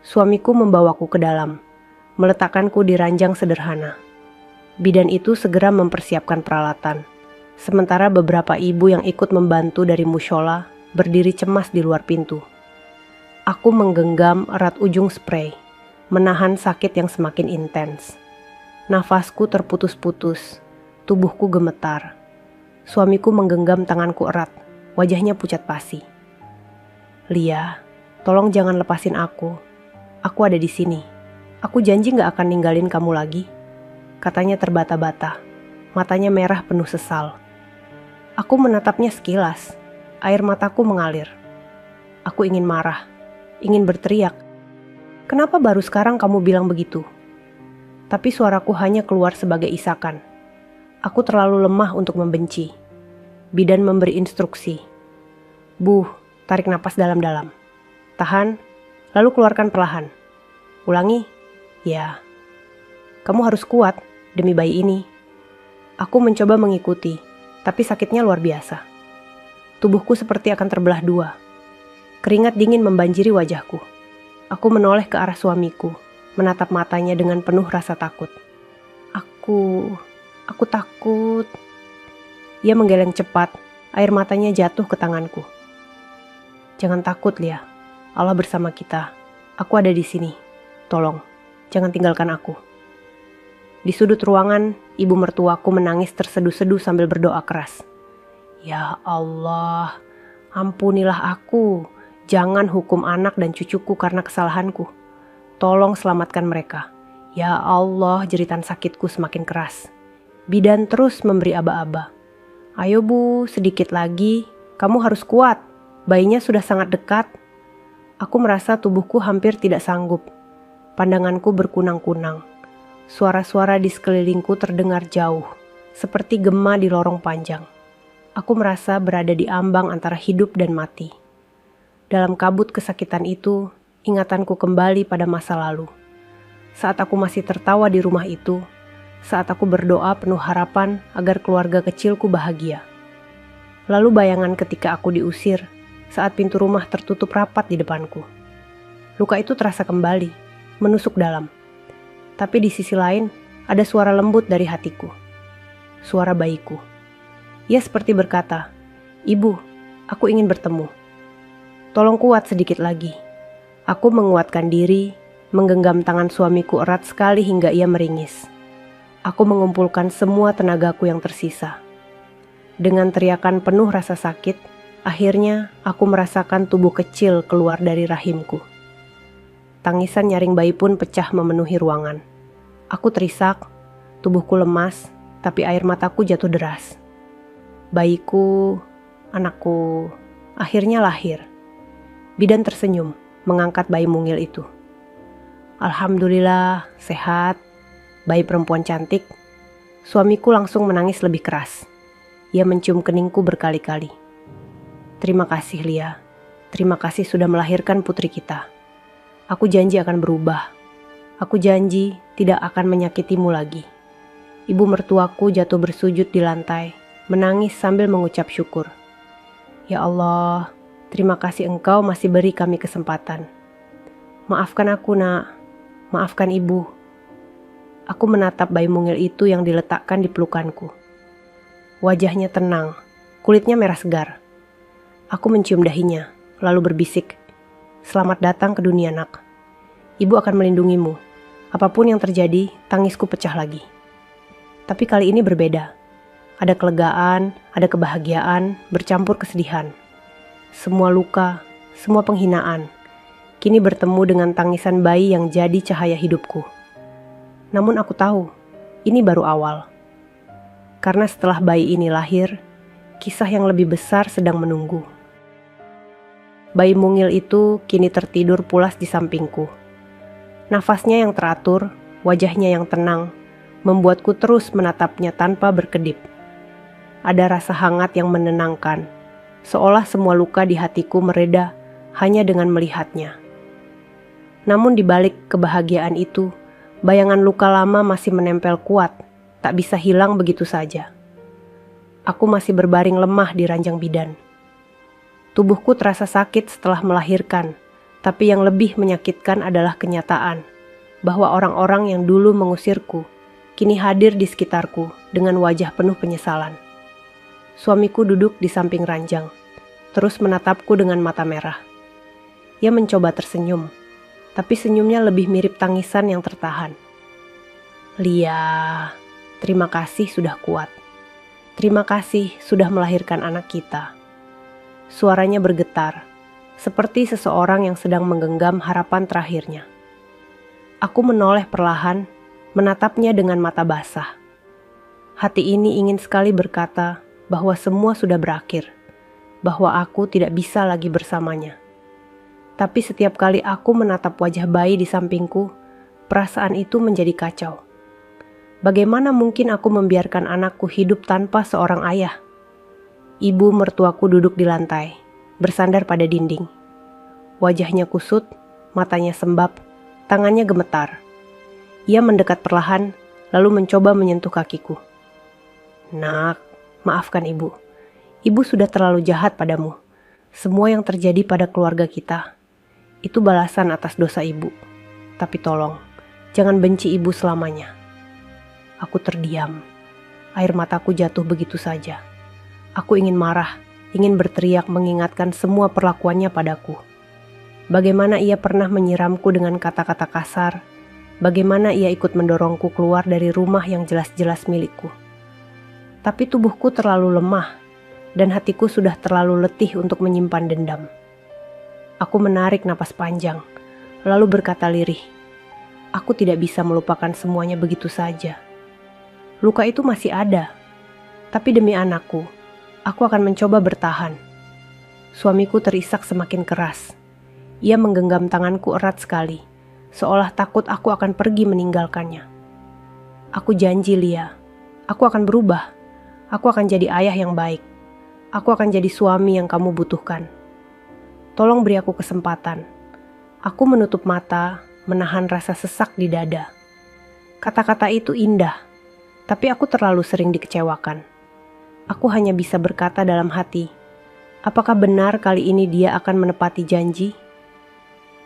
Suamiku membawaku ke dalam, meletakkanku di ranjang sederhana. Bidan itu segera mempersiapkan peralatan, sementara beberapa ibu yang ikut membantu dari mushola berdiri cemas di luar pintu. Aku menggenggam erat ujung spray, menahan sakit yang semakin intens. Nafasku terputus-putus. Tubuhku gemetar. Suamiku menggenggam tanganku erat, wajahnya pucat pasi. Lia, tolong jangan lepasin aku. Aku ada di sini. Aku janji gak akan ninggalin kamu lagi. Katanya terbata-bata, matanya merah penuh sesal. Aku menatapnya sekilas, air mataku mengalir. Aku ingin marah, ingin berteriak. Kenapa baru sekarang kamu bilang begitu? Tapi suaraku hanya keluar sebagai isakan. Aku terlalu lemah untuk membenci. Bidan memberi instruksi. Bu, tarik napas dalam-dalam. Tahan, lalu keluarkan perlahan. Ulangi. Ya. Kamu harus kuat demi bayi ini. Aku mencoba mengikuti, tapi sakitnya luar biasa. Tubuhku seperti akan terbelah dua. Keringat dingin membanjiri wajahku. Aku menoleh ke arah suamiku, menatap matanya dengan penuh rasa takut. Aku takut. Ia menggeleng cepat, air matanya jatuh ke tanganku. Jangan takut, Lia. Allah bersama kita. Aku ada di sini. Tolong, jangan tinggalkan aku. Di sudut ruangan, ibu mertuaku menangis terseduh-seduh sambil berdoa keras. Ya Allah, ampunilah aku. Jangan hukum anak dan cucuku karena kesalahanku. Tolong selamatkan mereka. Ya Allah, jeritan sakitku semakin keras. Bidan terus memberi aba-aba. Ayo Bu, sedikit lagi. Kamu harus kuat. Bayinya sudah sangat dekat. Aku merasa tubuhku hampir tidak sanggup. Pandanganku berkunang-kunang. Suara-suara di sekelilingku terdengar jauh, seperti gema di lorong panjang. Aku merasa berada di ambang antara hidup dan mati. Dalam kabut kesakitan itu, ingatanku kembali pada masa lalu. Saat aku masih tertawa di rumah itu, saat aku berdoa penuh harapan agar keluarga kecilku bahagia. Lalu bayangan ketika aku diusir, saat pintu rumah tertutup rapat di depanku. Luka itu terasa kembali, menusuk dalam. Tapi di sisi lain, ada suara lembut dari hatiku. Suara bayiku. Ia seperti berkata, "Ibu, aku ingin bertemu. Tolong kuat sedikit lagi." Aku menguatkan diri, menggenggam tangan suamiku erat sekali hingga ia meringis. Aku mengumpulkan semua tenagaku yang tersisa. Dengan teriakan penuh rasa sakit, akhirnya aku merasakan tubuh kecil keluar dari rahimku. Tangisan nyaring bayi pun pecah memenuhi ruangan. Aku terisak, tubuhku lemas, tapi air mataku jatuh deras. Bayiku, anakku, akhirnya lahir. Bidan tersenyum, mengangkat bayi mungil itu. Alhamdulillah, sehat. Bayi perempuan cantik. Suamiku langsung menangis lebih keras. Ia mencium keningku berkali-kali. Terima kasih, Lia. Terima kasih sudah melahirkan putri kita. Aku janji akan berubah. Aku janji tidak akan menyakitimu lagi. Ibu mertuaku jatuh bersujud di lantai, menangis sambil mengucap syukur. Ya Allah, terima kasih Engkau masih beri kami kesempatan. Maafkan aku, Nak. Maafkan Ibu. Aku menatap bayi mungil itu yang diletakkan di pelukanku. Wajahnya tenang, kulitnya merah segar. Aku mencium dahinya, lalu berbisik, "Selamat datang ke dunia, Nak. Ibu akan melindungimu. Apapun yang terjadi, tangisku pecah lagi." Tapi kali ini berbeda. Ada kelegaan, ada kebahagiaan, bercampur kesedihan. Semua luka, semua penghinaan, kini bertemu dengan tangisan bayi yang jadi cahaya hidupku. Namun aku tahu, ini baru awal. Karena setelah bayi ini lahir, kisah yang lebih besar sedang menunggu. Bayi mungil itu kini tertidur pulas di sampingku. Nafasnya yang teratur, wajahnya yang tenang, membuatku terus menatapnya tanpa berkedip. Ada rasa hangat yang menenangkan, seolah semua luka di hatiku mereda hanya dengan melihatnya. Namun di balik kebahagiaan itu, bayangan luka lama masih menempel kuat, tak bisa hilang begitu saja. Aku masih berbaring lemah di ranjang bidan. Tubuhku terasa sakit setelah melahirkan, tapi yang lebih menyakitkan adalah kenyataan bahwa orang-orang yang dulu mengusirku kini hadir di sekitarku dengan wajah penuh penyesalan. Suamiku duduk di samping ranjang, terus menatapku dengan mata merah. Ia mencoba tersenyum, tapi senyumnya lebih mirip tangisan yang tertahan. Lia, terima kasih sudah kuat. Terima kasih sudah melahirkan anak kita. Suaranya bergetar, seperti seseorang yang sedang menggenggam harapan terakhirnya. Aku menoleh perlahan, menatapnya dengan mata basah. Hati ini ingin sekali berkata bahwa semua sudah berakhir, bahwa aku tidak bisa lagi bersamanya. Tapi setiap kali aku menatap wajah bayi di sampingku, perasaan itu menjadi kacau. Bagaimana mungkin aku membiarkan anakku hidup tanpa seorang ayah? Ibu mertuaku duduk di lantai, bersandar pada dinding. Wajahnya kusut, matanya sembab, tangannya gemetar. Ia mendekat perlahan, lalu mencoba menyentuh kakiku. Nak, maafkan ibu. Ibu sudah terlalu jahat padamu. Semua yang terjadi pada keluarga kita. Itu balasan atas dosa ibu. Tapi tolong, jangan benci ibu selamanya. Aku terdiam. Air mataku jatuh begitu saja. Aku ingin marah, ingin berteriak mengingatkan semua perlakuannya padaku. Bagaimana ia pernah menyiramku dengan kata-kata kasar, bagaimana ia ikut mendorongku keluar dari rumah yang jelas-jelas milikku. Tapi tubuhku terlalu lemah, dan hatiku sudah terlalu letih untuk menyimpan dendam. Aku menarik napas panjang, lalu berkata lirih, aku tidak bisa melupakan semuanya begitu saja. Luka itu masih ada, tapi demi anakku, aku akan mencoba bertahan. Suamiku terisak semakin keras. Ia menggenggam tanganku erat sekali, seolah takut aku akan pergi meninggalkannya. Aku janji, Lia, aku akan berubah. Aku akan jadi ayah yang baik. Aku akan jadi suami yang kamu butuhkan. Tolong beri aku kesempatan. Aku menutup mata, menahan rasa sesak di dada. Kata-kata itu indah, tapi aku terlalu sering dikecewakan. Aku hanya bisa berkata dalam hati, apakah benar kali ini dia akan menepati janji?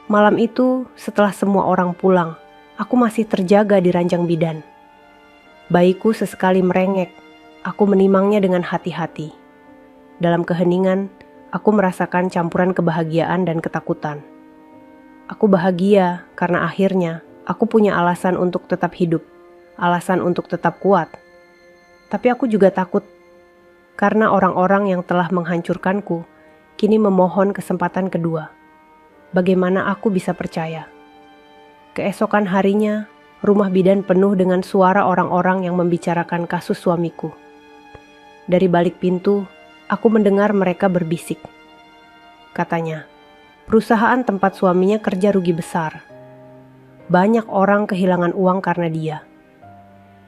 Malam itu, setelah semua orang pulang, aku masih terjaga di ranjang bidan. Bayiku sesekali merengek, aku menimangnya dengan hati-hati. Dalam keheningan, aku merasakan campuran kebahagiaan dan ketakutan. Aku bahagia karena akhirnya aku punya alasan untuk tetap hidup, alasan untuk tetap kuat. Tapi aku juga takut karena orang-orang yang telah menghancurkanku kini memohon kesempatan kedua. Bagaimana aku bisa percaya? Keesokan harinya, rumah bidan penuh dengan suara orang-orang yang membicarakan kasus suamiku. Dari balik pintu, aku mendengar mereka berbisik. Katanya, perusahaan tempat suaminya kerja rugi besar. Banyak orang kehilangan uang karena dia.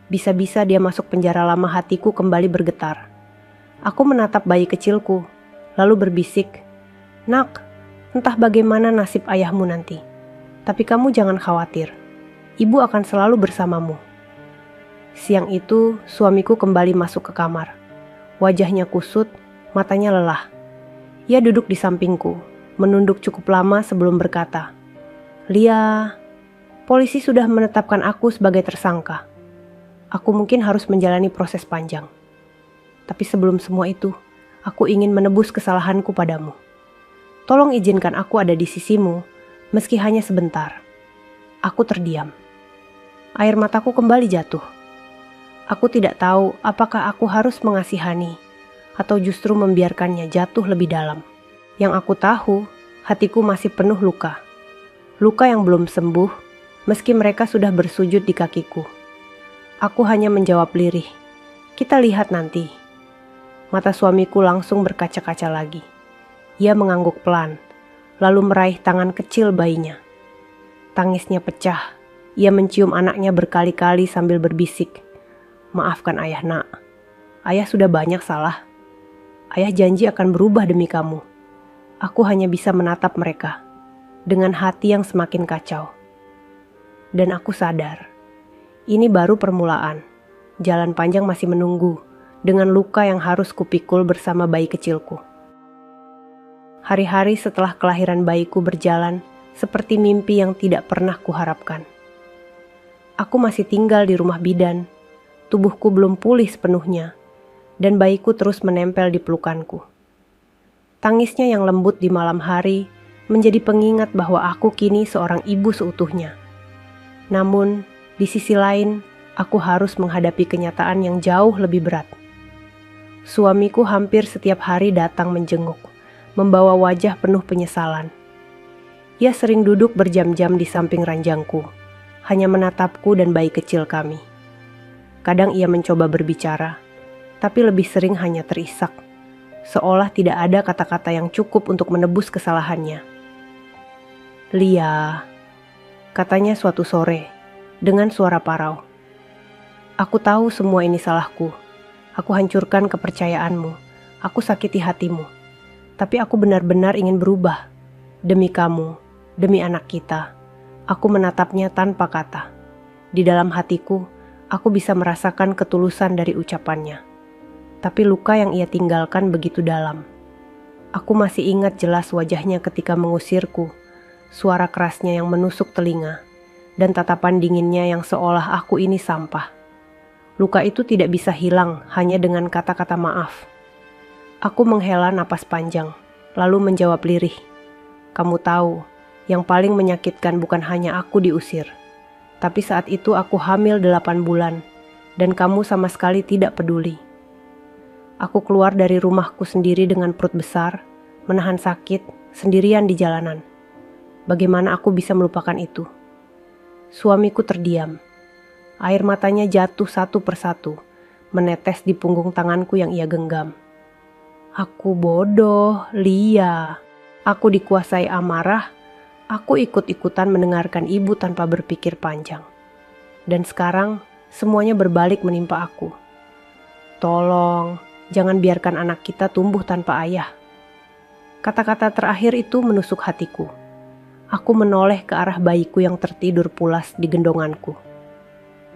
Bisa-bisa dia masuk penjara lama. Hatiku kembali bergetar. Aku menatap bayi kecilku, lalu berbisik, "Nak, entah bagaimana nasib ayahmu nanti. Tapi kamu jangan khawatir. Ibu akan selalu bersamamu." Siang itu, suamiku kembali masuk ke kamar. Wajahnya kusut, matanya lelah. Ia duduk di sampingku, menunduk cukup lama sebelum berkata, "Lia, polisi sudah menetapkan aku sebagai tersangka. Aku mungkin harus menjalani proses panjang. Tapi sebelum semua itu, aku ingin menebus kesalahanku padamu. Tolong izinkan aku ada di sisimu, meski hanya sebentar." Aku terdiam. Air mataku kembali jatuh. Aku tidak tahu apakah aku harus mengasihani atau justru membiarkannya jatuh lebih dalam. Yang aku tahu, hatiku masih penuh luka. Luka yang belum sembuh, meski mereka sudah bersujud di kakiku. Aku hanya menjawab lirih, "Kita lihat nanti." Mata suamiku langsung berkaca-kaca lagi. Ia mengangguk pelan, lalu meraih tangan kecil bayinya. Tangisnya pecah. Ia mencium anaknya berkali-kali sambil berbisik, "Maafkan ayah, nak. Ayah sudah banyak salah. Ayah janji akan berubah demi kamu." Aku hanya bisa menatap mereka dengan hati yang semakin kacau. Dan aku sadar, ini baru permulaan. Jalan panjang masih menunggu dengan luka yang harus kupikul bersama bayi kecilku. Hari-hari setelah kelahiran bayiku berjalan seperti mimpi yang tidak pernah kuharapkan. Aku masih tinggal di rumah bidan. Tubuhku belum pulih sepenuhnya, dan bayiku terus menempel di pelukanku. Tangisnya yang lembut di malam hari menjadi pengingat bahwa aku kini seorang ibu seutuhnya. Namun, di sisi lain, aku harus menghadapi kenyataan yang jauh lebih berat. Suamiku hampir setiap hari datang menjenguk, membawa wajah penuh penyesalan. Ia sering duduk berjam-jam di samping ranjangku, hanya menatapku dan bayi kecil kami. Kadang ia mencoba berbicara, tapi lebih sering hanya terisak, seolah tidak ada kata-kata yang cukup untuk menebus kesalahannya. "Lia," katanya suatu sore, dengan suara parau. "Aku tahu semua ini salahku. Aku hancurkan kepercayaanmu. Aku sakiti hatimu. Tapi aku benar-benar ingin berubah. Demi kamu, demi anak kita." Aku menatapnya tanpa kata. Di dalam hatiku, aku bisa merasakan ketulusan dari ucapannya. Tapi luka yang ia tinggalkan begitu dalam. Aku masih ingat jelas wajahnya ketika mengusirku, suara kerasnya yang menusuk telinga, dan tatapan dinginnya yang seolah aku ini sampah. Luka itu tidak bisa hilang hanya dengan kata-kata maaf. Aku menghela napas panjang, lalu menjawab lirih. Kamu tahu, yang paling menyakitkan bukan hanya aku diusir, tapi saat itu aku hamil 8 bulan, dan kamu sama sekali tidak peduli. Aku keluar dari rumahku sendiri dengan perut besar, menahan sakit, sendirian di jalanan. Bagaimana aku bisa melupakan itu? Suamiku terdiam. Air matanya jatuh satu persatu, menetes di punggung tanganku yang ia genggam. Aku bodoh, Lia. Aku dikuasai amarah. Aku ikut-ikutan mendengarkan ibu tanpa berpikir panjang. Dan sekarang semuanya berbalik menimpa aku. Tolong, jangan biarkan anak kita tumbuh tanpa ayah. Kata-kata terakhir itu menusuk hatiku. Aku menoleh ke arah bayiku yang tertidur pulas di gendonganku.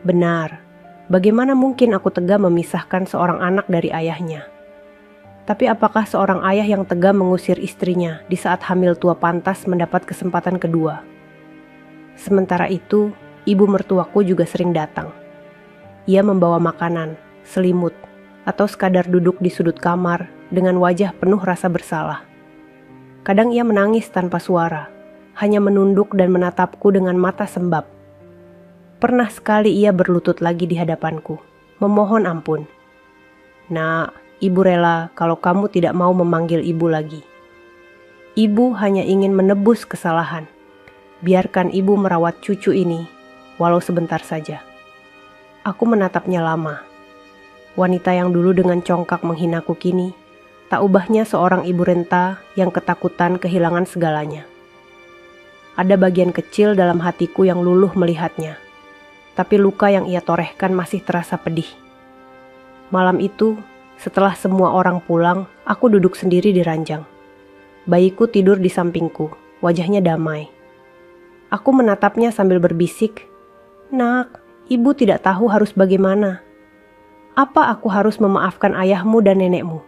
Benar, bagaimana mungkin aku tega memisahkan seorang anak dari ayahnya? Tapi apakah seorang ayah yang tega mengusir istrinya di saat hamil tua pantas mendapat kesempatan kedua? Sementara itu, ibu mertuaku juga sering datang. Ia membawa makanan, selimut, atau sekadar duduk di sudut kamar dengan wajah penuh rasa bersalah. Kadang ia menangis tanpa suara, hanya menunduk dan menatapku dengan mata sembab. Pernah sekali ia berlutut lagi di hadapanku, memohon ampun. Nak, ibu rela kalau kamu tidak mau memanggil ibu lagi. Ibu hanya ingin menebus kesalahan. Biarkan ibu merawat cucu ini, walau sebentar saja. Aku menatapnya lama. Wanita yang dulu dengan congkak menghinaku kini, tak ubahnya seorang ibu renta yang ketakutan kehilangan segalanya. Ada bagian kecil dalam hatiku yang luluh melihatnya, tapi luka yang ia torehkan masih terasa pedih. Malam itu, setelah semua orang pulang, aku duduk sendiri di ranjang. Bayiku tidur di sampingku, wajahnya damai. Aku menatapnya sambil berbisik, "Nak, ibu tidak tahu harus bagaimana. Apa aku harus memaafkan ayahmu dan nenekmu?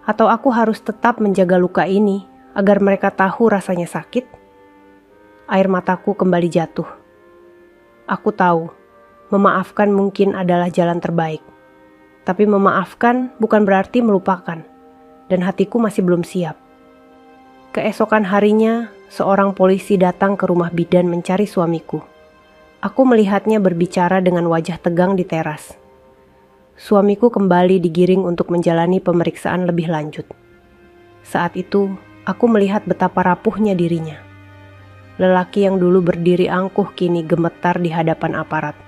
Atau aku harus tetap menjaga luka ini agar mereka tahu rasanya sakit?" Air mataku kembali jatuh. Aku tahu, memaafkan mungkin adalah jalan terbaik. Tapi memaafkan bukan berarti melupakan, dan hatiku masih belum siap. Keesokan harinya, seorang polisi datang ke rumah bidan mencari suamiku. Aku melihatnya berbicara dengan wajah tegang di teras. Suamiku kembali digiring untuk menjalani pemeriksaan lebih lanjut. Saat itu, aku melihat betapa rapuhnya dirinya. Lelaki yang dulu berdiri angkuh kini gemetar di hadapan aparat.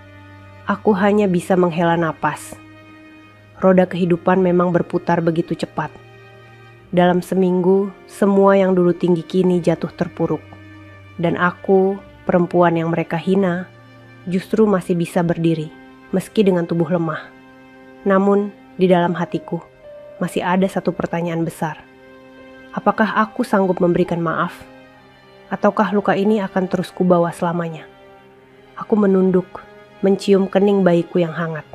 Aku hanya bisa menghela napas. Roda kehidupan memang berputar begitu cepat. Dalam seminggu, semua yang dulu tinggi kini jatuh terpuruk. Dan aku, perempuan yang mereka hina, justru masih bisa berdiri, meski dengan tubuh lemah. Namun, di dalam hatiku, masih ada satu pertanyaan besar. Apakah aku sanggup memberikan maaf? Ataukah luka ini akan terus kubawa selamanya? Aku menunduk, mencium kening bayiku yang hangat.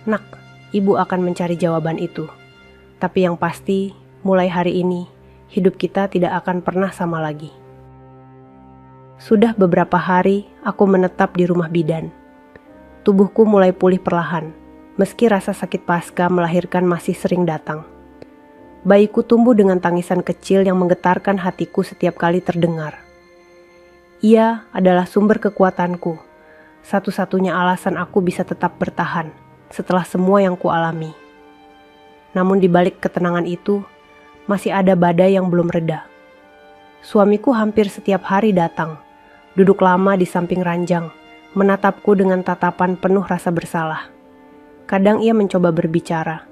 Nak, ibu akan mencari jawaban itu. Tapi yang pasti, mulai hari ini, hidup kita tidak akan pernah sama lagi. Sudah beberapa hari, aku menetap di rumah bidan. Tubuhku mulai pulih perlahan, meski rasa sakit pasca melahirkan masih sering datang. Bayiku tumbuh dengan tangisan kecil yang menggetarkan hatiku setiap kali terdengar. Ia adalah sumber kekuatanku, satu-satunya alasan aku bisa tetap bertahan setelah semua yang kualami. Namun di balik ketenangan itu, masih ada badai yang belum reda. Suamiku hampir setiap hari datang, duduk lama di samping ranjang, menatapku dengan tatapan penuh rasa bersalah. Kadang ia mencoba berbicara,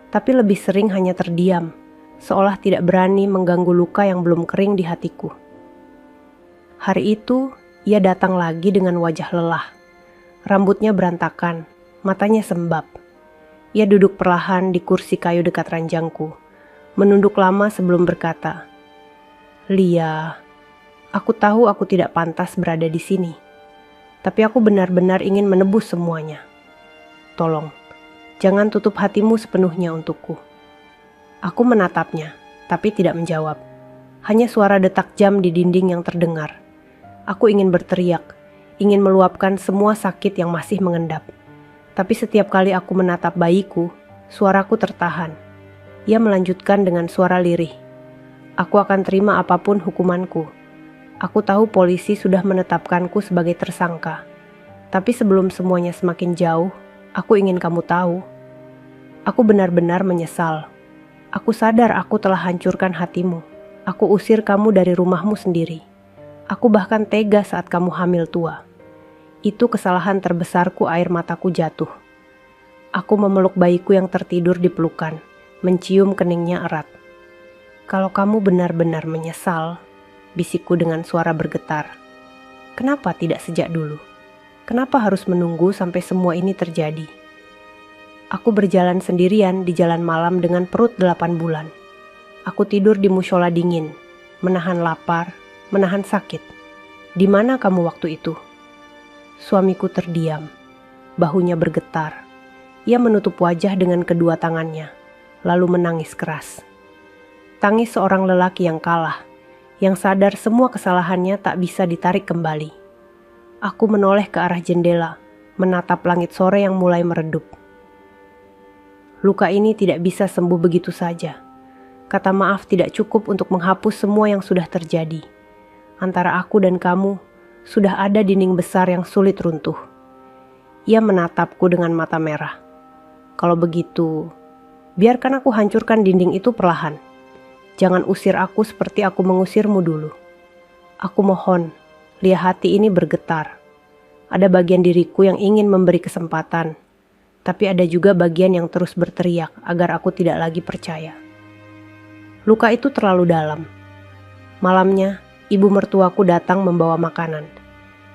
tapi lebih sering hanya terdiam, seolah tidak berani mengganggu luka yang belum kering di hatiku. Hari itu, ia datang lagi dengan wajah lelah. Rambutnya berantakan, matanya sembab. Ia duduk perlahan di kursi kayu dekat ranjangku, menunduk lama sebelum berkata, "Lia, aku tahu aku tidak pantas berada di sini, tapi aku benar-benar ingin menebus semuanya. Tolong, jangan tutup hatimu sepenuhnya untukku." Aku menatapnya, tapi tidak menjawab. Hanya suara detak jam di dinding yang terdengar, Aku ingin berteriak, ingin meluapkan semua sakit yang masih mengendap. Tapi setiap kali aku menatap bayiku, suaraku tertahan. Ia melanjutkan dengan suara lirih. Aku akan terima apapun hukumanku. Aku tahu polisi sudah menetapkanku sebagai tersangka. Tapi sebelum semuanya semakin jauh, aku ingin kamu tahu. Aku benar-benar menyesal. Aku sadar aku telah hancurkan hatimu. Aku usir kamu dari rumahmu sendiri. Aku bahkan tega saat kamu hamil tua. Itu kesalahan terbesarku. Air mataku jatuh. Aku memeluk bayiku yang tertidur di pelukan, mencium keningnya erat. Kalau kamu benar-benar menyesal, bisikku dengan suara bergetar. Kenapa tidak sejak dulu? Kenapa harus menunggu sampai semua ini terjadi? Aku berjalan sendirian di jalan malam dengan perut 8 bulan. Aku tidur di mushola dingin, menahan lapar, menahan sakit. Di mana kamu waktu itu? Suamiku terdiam, bahunya bergetar. Ia menutup wajah dengan kedua tangannya, lalu menangis keras. Tangis seorang lelaki yang kalah, yang sadar semua kesalahannya tak bisa ditarik kembali. Aku menoleh ke arah jendela, menatap langit sore yang mulai meredup. Luka ini tidak bisa sembuh begitu saja. Kata maaf tidak cukup untuk menghapus semua yang sudah terjadi. Antara aku dan kamu, sudah ada dinding besar yang sulit runtuh. Ia menatapku dengan mata merah. Kalau begitu, biarkan aku hancurkan dinding itu perlahan. Jangan usir aku seperti aku mengusirmu dulu. Aku mohon, lihat hati ini bergetar. Ada bagian diriku yang ingin memberi kesempatan, tapi ada juga bagian yang terus berteriak agar aku tidak lagi percaya. Luka itu terlalu dalam. Malamnya, ibu mertuaku datang membawa makanan.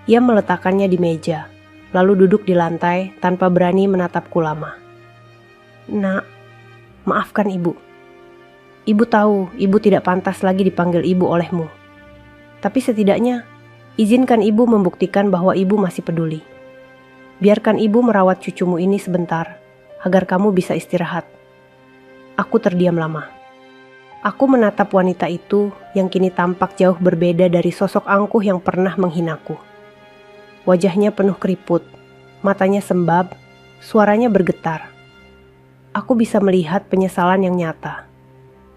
Ia meletakkannya di meja, lalu duduk di lantai tanpa berani menatapku lama. Nak, maafkan ibu. Ibu tahu ibu tidak pantas lagi dipanggil ibu olehmu. Tapi setidaknya, izinkan ibu membuktikan bahwa ibu masih peduli. Biarkan ibu merawat cucumu ini sebentar, agar kamu bisa istirahat. Aku terdiam lama. Aku menatap wanita itu yang kini tampak jauh berbeda dari sosok angkuh yang pernah menghinaku. Wajahnya penuh keriput, matanya sembab, suaranya bergetar. Aku bisa melihat penyesalan yang nyata.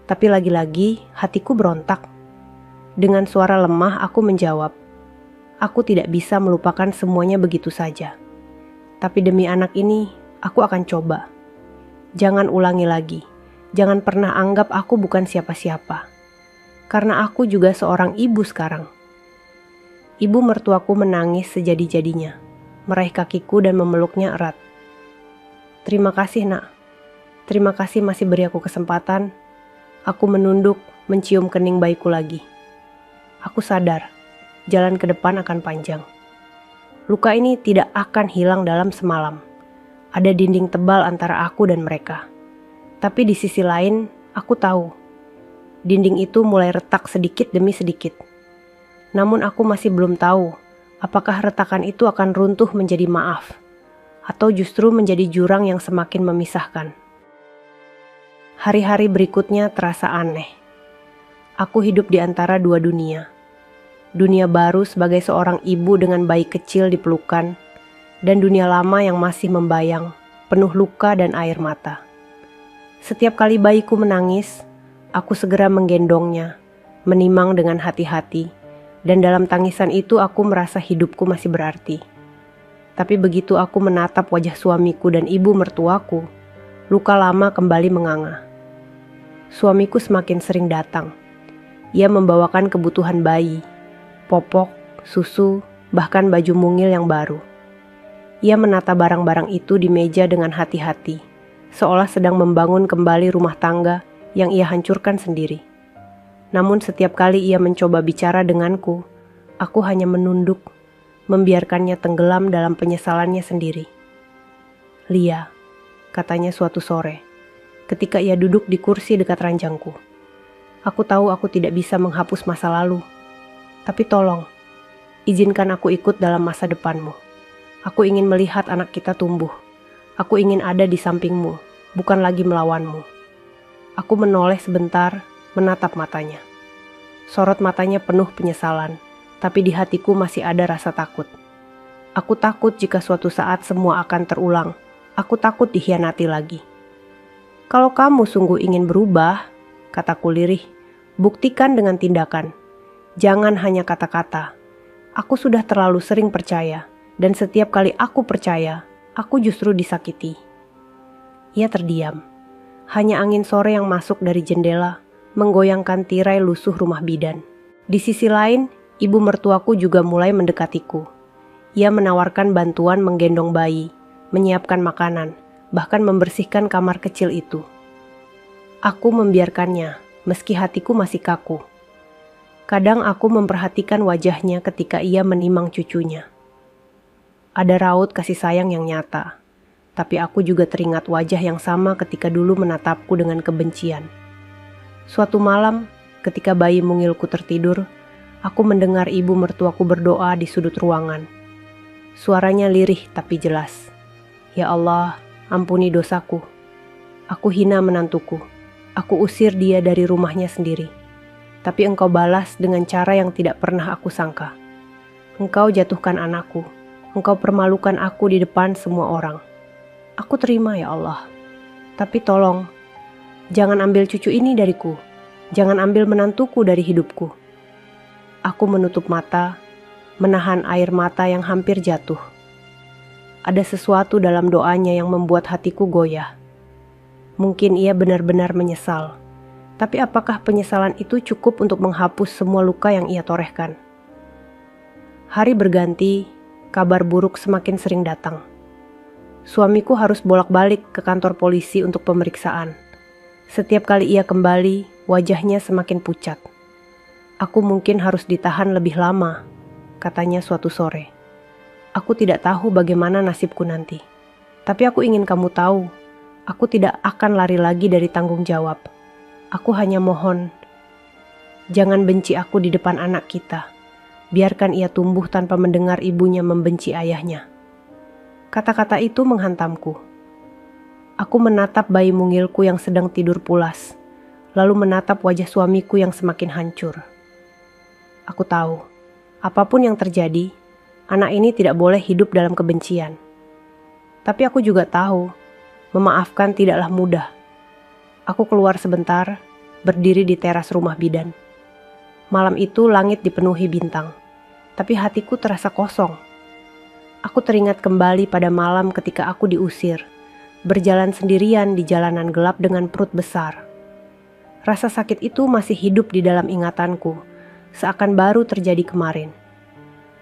Tapi lagi-lagi hatiku berontak. Dengan suara lemah aku menjawab, aku tidak bisa melupakan semuanya begitu saja. Tapi demi anak ini, aku akan coba. Jangan ulangi lagi. Jangan pernah anggap aku bukan siapa-siapa. Karena aku juga seorang ibu sekarang. Ibu mertuaku menangis sejadi-jadinya, meraih kakiku dan memeluknya erat. Terima kasih, Nak. Terima kasih masih beri aku kesempatan. Aku menunduk, mencium kening bayiku lagi. Aku sadar, jalan ke depan akan panjang. Luka ini tidak akan hilang dalam semalam. Ada dinding tebal antara aku dan mereka. Tapi di sisi lain, aku tahu, dinding itu mulai retak sedikit demi sedikit. Namun aku masih belum tahu, apakah retakan itu akan runtuh menjadi maaf, atau justru menjadi jurang yang semakin memisahkan. Hari-hari berikutnya terasa aneh. Aku hidup di antara dua dunia. Dunia baru sebagai seorang ibu dengan bayi kecil di pelukan, dan dunia lama yang masih membayang, penuh luka dan air mata. Setiap kali bayiku menangis, aku segera menggendongnya, menimang dengan hati-hati, dan dalam tangisan itu aku merasa hidupku masih berarti. Tapi begitu aku menatap wajah suamiku dan ibu mertuaku, luka lama kembali menganga. Suamiku semakin sering datang. Ia membawakan kebutuhan bayi, popok, susu, bahkan baju mungil yang baru. Ia menata barang-barang itu di meja dengan hati-hati, seolah sedang membangun kembali rumah tangga yang ia hancurkan sendiri. Namun setiap kali ia mencoba bicara denganku, aku hanya menunduk, membiarkannya tenggelam dalam penyesalannya sendiri. Lia, katanya suatu sore, ketika ia duduk di kursi dekat ranjangku. Aku tahu aku tidak bisa menghapus masa lalu, tapi tolong, izinkan aku ikut dalam masa depanmu. Aku ingin melihat anak kita tumbuh. Aku ingin ada di sampingmu, bukan lagi melawanmu. Aku menoleh sebentar, menatap matanya. Sorot matanya penuh penyesalan, tapi di hatiku masih ada rasa takut. Aku takut jika suatu saat semua akan terulang. Aku takut dikhianati lagi. Kalau kamu sungguh ingin berubah, kataku lirih, buktikan dengan tindakan. Jangan hanya kata-kata. Aku sudah terlalu sering percaya, dan setiap kali aku percaya, aku justru disakiti. Ia terdiam. Hanya angin sore yang masuk dari jendela, menggoyangkan tirai lusuh rumah bidan. Di sisi lain, ibu mertuaku juga mulai mendekatiku. Ia menawarkan bantuan menggendong bayi, menyiapkan makanan, bahkan membersihkan kamar kecil itu. Aku membiarkannya, meski hatiku masih kaku. Kadang aku memperhatikan wajahnya ketika ia menimang cucunya. Ada raut kasih sayang yang nyata, tapi aku juga teringat wajah yang sama ketika dulu menatapku dengan kebencian. Suatu malam, ketika bayi mungilku tertidur, aku mendengar ibu mertuaku berdoa di sudut ruangan. Suaranya lirih tapi jelas. Ya Allah, ampuni dosaku. Aku hina menantuku. Aku usir dia dari rumahnya sendiri. Tapi Engkau balas dengan cara yang tidak pernah aku sangka. Engkau jatuhkan anakku. Engkau permalukan aku di depan semua orang. Aku terima ya Allah. Tapi tolong, jangan ambil cucu ini dariku. Jangan ambil menantuku dari hidupku. Aku menutup mata, menahan air mata yang hampir jatuh. Ada sesuatu dalam doanya yang membuat hatiku goyah. Mungkin ia benar-benar menyesal. Tapi apakah penyesalan itu cukup untuk menghapus semua luka yang ia torehkan? Hari berganti, kabar buruk semakin sering datang. Suamiku harus bolak-balik ke kantor polisi untuk pemeriksaan. Setiap kali ia kembali, wajahnya semakin pucat. Aku mungkin harus ditahan lebih lama, katanya suatu sore. Aku tidak tahu bagaimana nasibku nanti. Tapi aku ingin kamu tahu, aku tidak akan lari lagi dari tanggung jawab. Aku hanya mohon, jangan benci aku di depan anak kita. Biarkan ia tumbuh tanpa mendengar ibunya membenci ayahnya. Kata-kata itu menghantamku. Aku menatap bayi mungilku yang sedang tidur pulas, lalu menatap wajah suamiku yang semakin hancur. Aku tahu, apapun yang terjadi, anak ini tidak boleh hidup dalam kebencian. Tapi aku juga tahu, memaafkan tidaklah mudah. Aku keluar sebentar, berdiri di teras rumah bidan. Malam itu langit dipenuhi bintang, tapi hatiku terasa kosong. Aku teringat kembali pada malam ketika aku diusir, berjalan sendirian di jalanan gelap dengan perut besar. Rasa sakit itu masih hidup di dalam ingatanku, seakan baru terjadi kemarin.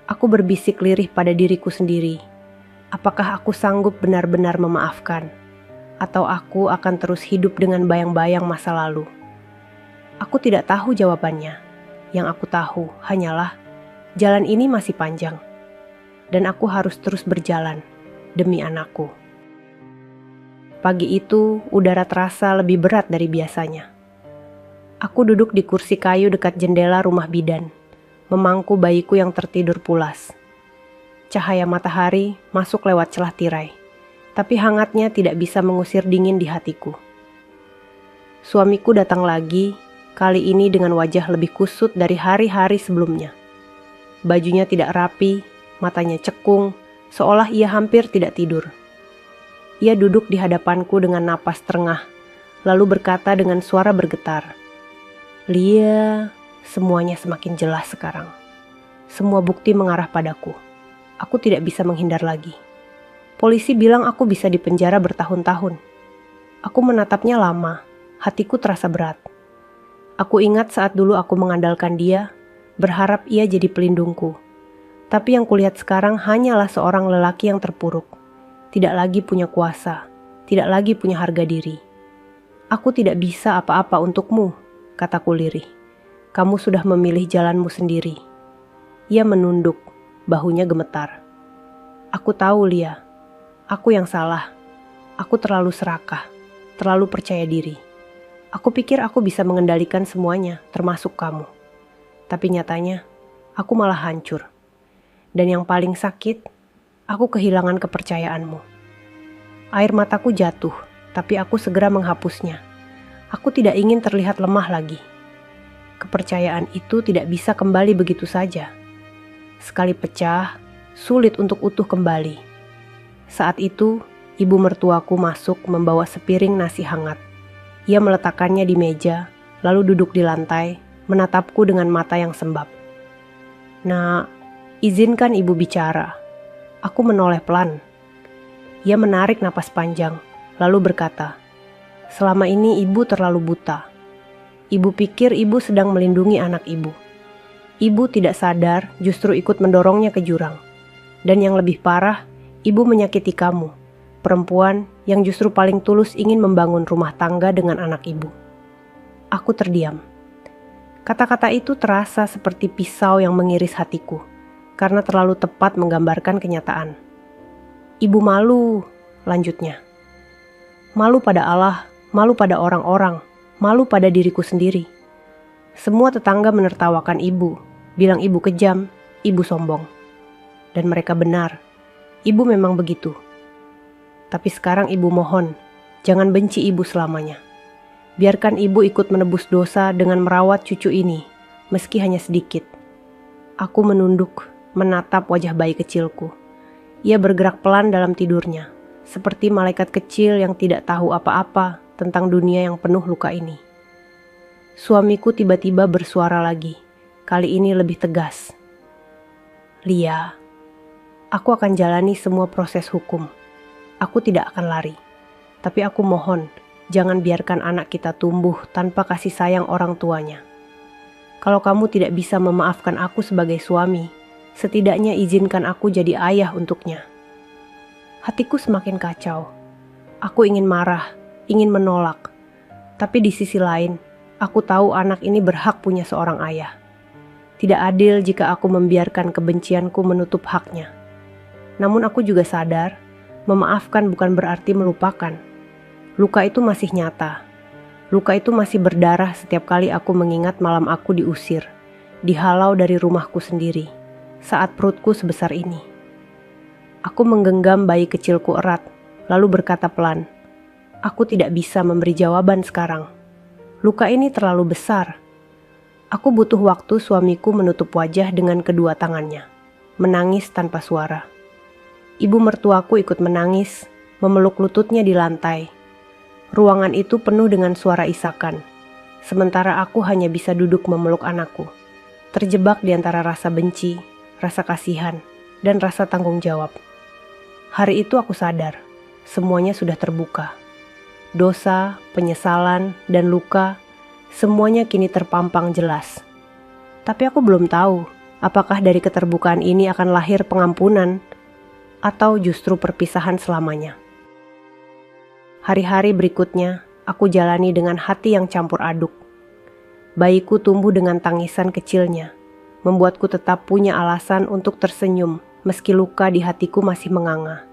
Aku berbisik lirih pada diriku sendiri. Apakah aku sanggup benar-benar memaafkan? Atau aku akan terus hidup dengan bayang-bayang masa lalu? Aku tidak tahu jawabannya. Yang aku tahu hanyalah jalan ini masih panjang. Dan aku harus terus berjalan demi anakku. Pagi itu udara terasa lebih berat dari biasanya. Aku duduk di kursi kayu dekat jendela rumah bidan, memangku bayiku yang tertidur pulas. Cahaya matahari masuk lewat celah tirai, tapi hangatnya tidak bisa mengusir dingin di hatiku. Suamiku datang lagi, kali ini dengan wajah lebih kusut dari hari-hari sebelumnya. Bajunya tidak rapi, matanya cekung, seolah ia hampir tidak tidur. Ia duduk di hadapanku dengan napas terengah, lalu berkata dengan suara bergetar, "Lia, semuanya semakin jelas sekarang. Semua bukti mengarah padaku. Aku tidak bisa menghindar lagi. Polisi bilang aku bisa dipenjara bertahun-tahun. Aku menatapnya lama, hatiku terasa berat. Aku ingat saat dulu aku mengandalkan dia, berharap ia jadi pelindungku. Tapi yang kulihat sekarang hanyalah seorang lelaki yang terpuruk. Tidak lagi punya kuasa, tidak lagi punya harga diri. Aku tidak bisa apa-apa untukmu," kataku lirih. "Kamu sudah memilih jalanmu sendiri." Ia menunduk, bahunya gemetar. "Aku tahu, Lia. Aku yang salah. Aku terlalu serakah, terlalu percaya diri. Aku pikir aku bisa mengendalikan semuanya, termasuk kamu. Tapi nyatanya, aku malah hancur. Dan yang paling sakit, aku kehilangan kepercayaanmu." Air mataku jatuh, tapi aku segera menghapusnya. Aku tidak ingin terlihat lemah lagi. Kepercayaan itu tidak bisa kembali begitu saja. Sekali pecah, sulit untuk utuh kembali. Saat itu, ibu mertuaku masuk membawa sepiring nasi hangat. Ia meletakkannya di meja, lalu duduk di lantai, menatapku dengan mata yang sembab. "Nak, izinkan ibu bicara." Aku menoleh pelan. Ia menarik napas panjang, lalu berkata, "Selama ini ibu terlalu buta. Ibu pikir ibu sedang melindungi anak ibu. Ibu tidak sadar justru ikut mendorongnya ke jurang. Dan yang lebih parah, ibu menyakiti kamu, perempuan yang justru paling tulus ingin membangun rumah tangga dengan anak ibu." Aku terdiam. Kata-kata itu terasa seperti pisau yang mengiris hatiku, karena terlalu tepat menggambarkan kenyataan. "Ibu malu," lanjutnya. "Malu pada Allah, malu pada orang-orang, malu pada diriku sendiri. Semua tetangga menertawakan ibu, bilang ibu kejam, ibu sombong. Dan mereka benar, ibu memang begitu. Tapi sekarang ibu mohon, jangan benci ibu selamanya. Biarkan ibu ikut menebus dosa dengan merawat cucu ini, meski hanya sedikit." Aku menunduk, menatap wajah bayi kecilku. Ia bergerak pelan dalam tidurnya, seperti malaikat kecil yang tidak tahu apa-apa tentang dunia yang penuh luka ini. Suamiku tiba-tiba bersuara lagi, kali ini lebih tegas. "Lia, aku akan jalani semua proses hukum. Aku tidak akan lari. Tapi aku mohon, jangan biarkan anak kita tumbuh tanpa kasih sayang orang tuanya. Kalau kamu tidak bisa memaafkan aku sebagai suami, setidaknya izinkan aku jadi ayah untuknya." Hatiku semakin kacau. Aku ingin marah, ingin menolak. Tapi di sisi lain, aku tahu anak ini berhak punya seorang ayah. Tidak adil jika aku membiarkan kebencianku menutup haknya. Namun aku juga sadar, memaafkan bukan berarti melupakan. Luka itu masih nyata. Luka itu masih berdarah setiap kali aku mengingat malam aku diusir, dihalau dari rumahku sendiri, saat perutku sebesar ini. Aku menggenggam bayi kecilku erat, lalu berkata pelan, "Aku tidak bisa memberi jawaban sekarang. Luka ini terlalu besar." Aku butuh waktu. Suamiku menutup wajah dengan kedua tangannya, menangis tanpa suara. Ibu mertuaku ikut menangis, memeluk lututnya di lantai. Ruangan itu penuh dengan suara isakan, sementara aku hanya bisa duduk memeluk anakku, terjebak di antara rasa benci, rasa kasihan, dan rasa tanggung jawab. Hari itu aku sadar, semuanya sudah terbuka. Dosa, penyesalan, dan luka, semuanya kini terpampang jelas. Tapi aku belum tahu, apakah dari keterbukaan ini akan lahir pengampunan, atau justru perpisahan selamanya. Hari-hari berikutnya, aku jalani dengan hati yang campur aduk. Bayiku tumbuh dengan tangisan kecilnya, membuatku tetap punya alasan untuk tersenyum, meski luka di hatiku masih menganga.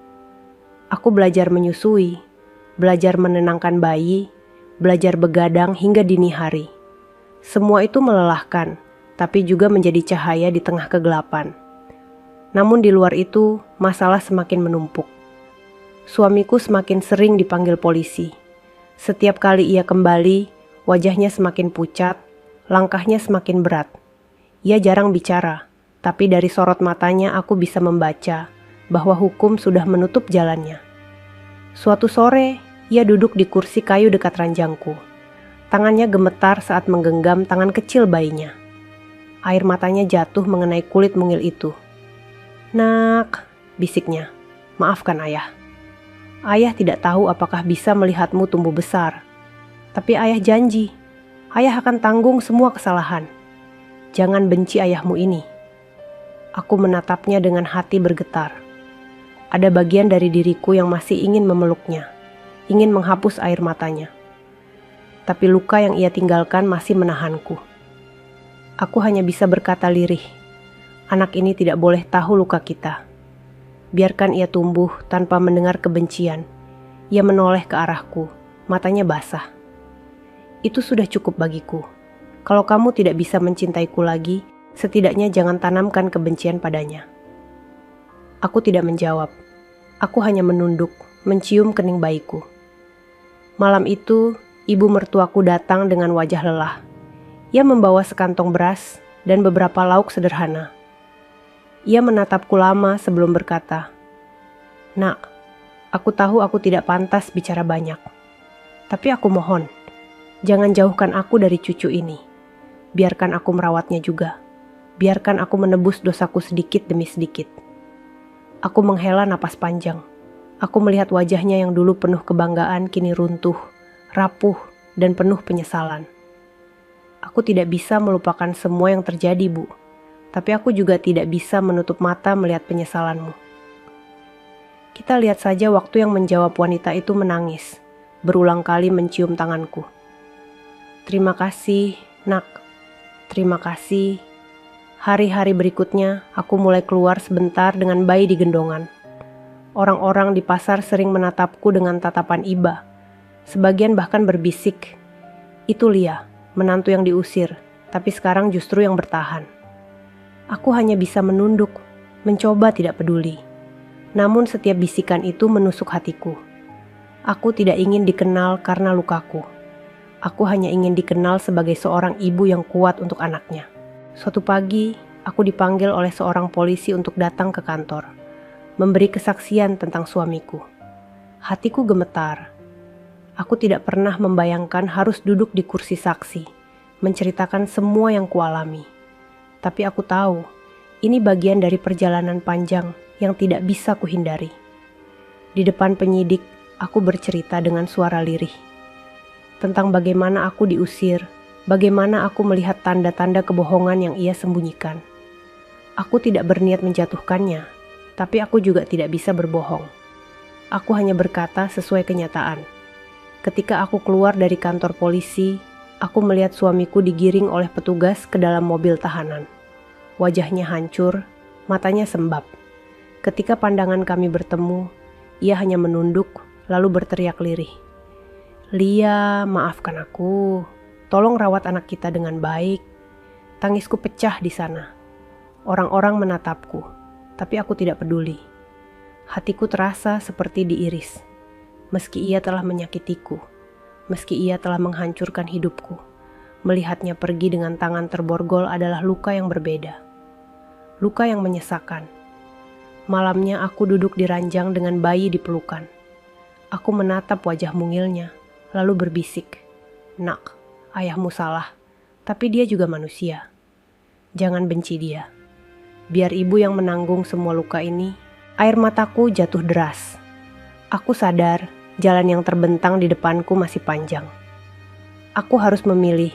Aku belajar menyusui, belajar menenangkan bayi, belajar begadang hingga dini hari. Semua itu melelahkan, tapi juga menjadi cahaya di tengah kegelapan. Namun di luar itu, masalah semakin menumpuk. Suamiku semakin sering dipanggil polisi. Setiap kali ia kembali, wajahnya semakin pucat, langkahnya semakin berat. Ia jarang bicara, tapi dari sorot matanya aku bisa membaca bahwa hukum sudah menutup jalannya. Suatu sore, ia duduk di kursi kayu dekat ranjangku. Tangannya gemetar saat menggenggam tangan kecil bayinya. Air matanya jatuh mengenai kulit mungil itu. "Nak," bisiknya, "maafkan ayah. Ayah tidak tahu apakah bisa melihatmu tumbuh besar. Tapi ayah janji, ayah akan tanggung semua kesalahan. Jangan benci ayahmu ini." Aku menatapnya dengan hati bergetar. Ada bagian dari diriku yang masih ingin memeluknya, ingin menghapus air matanya. Tapi luka yang ia tinggalkan masih menahanku. Aku hanya bisa berkata lirih, anak ini tidak boleh tahu luka kita. Biarkan ia tumbuh tanpa mendengar kebencian. Ia menoleh ke arahku, matanya basah. Itu sudah cukup bagiku. Kalau kamu tidak bisa mencintaiku lagi, setidaknya jangan tanamkan kebencian padanya. Aku tidak menjawab. Aku hanya menunduk, mencium kening bayiku. Malam itu, ibu mertuaku datang dengan wajah lelah. Ia membawa sekantong beras dan beberapa lauk sederhana. Ia menatapku lama sebelum berkata, "Nak, aku tahu aku tidak pantas bicara banyak. Tapi aku mohon, jangan jauhkan aku dari cucu ini. Biarkan aku merawatnya juga. Biarkan aku menebus dosaku sedikit demi sedikit." Aku menghela napas panjang. Aku melihat wajahnya yang dulu penuh kebanggaan kini runtuh, rapuh, dan penuh penyesalan. Aku tidak bisa melupakan semua yang terjadi, Bu. Tapi aku juga tidak bisa menutup mata melihat penyesalanmu. Kita lihat saja waktu yang menjawab wanita itu menangis, berulang kali mencium tanganku. "Terima kasih, Nak. Terima kasih." Hari-hari berikutnya, aku mulai keluar sebentar dengan bayi di gendongan. Orang-orang di pasar sering menatapku dengan tatapan iba. Sebagian bahkan berbisik, "Itu Lia, menantu yang diusir, tapi sekarang justru yang bertahan." Aku hanya bisa menunduk, mencoba tidak peduli. Namun setiap bisikan itu menusuk hatiku. Aku tidak ingin dikenal karena lukaku. Aku hanya ingin dikenal sebagai seorang ibu yang kuat untuk anaknya. Suatu pagi, aku dipanggil oleh seorang polisi untuk datang ke kantor, memberi kesaksian tentang suamiku. Hatiku gemetar. Aku tidak pernah membayangkan harus duduk di kursi saksi, menceritakan semua yang kualami. Tapi aku tahu, ini bagian dari perjalanan panjang yang tidak bisa kuhindari. Di depan penyidik, aku bercerita dengan suara lirih. Tentang bagaimana aku diusir, bagaimana aku melihat tanda-tanda kebohongan yang ia sembunyikan. Aku tidak berniat menjatuhkannya, tapi aku juga tidak bisa berbohong. Aku hanya berkata sesuai kenyataan. Ketika aku keluar dari kantor polisi, aku melihat suamiku digiring oleh petugas ke dalam mobil tahanan. Wajahnya hancur, matanya sembab. Ketika pandangan kami bertemu, ia hanya menunduk lalu berteriak lirih, "Lia, maafkan aku. Tolong rawat anak kita dengan baik." Tangisku pecah di sana. Orang-orang menatapku, tapi aku tidak peduli. Hatiku terasa seperti diiris. Meski ia telah menyakitiku, meski ia telah menghancurkan hidupku, melihatnya pergi dengan tangan terborgol adalah luka yang berbeda. Luka yang menyesakan. Malamnya aku duduk di ranjang dengan bayi di pelukan. Aku menatap wajah mungilnya, lalu berbisik, "Nak, ayahmu salah, tapi dia juga manusia. Jangan benci dia. Biar ibu yang menanggung semua luka ini." Air mataku jatuh deras. Aku sadar jalan yang terbentang di depanku masih panjang. Aku harus memilih,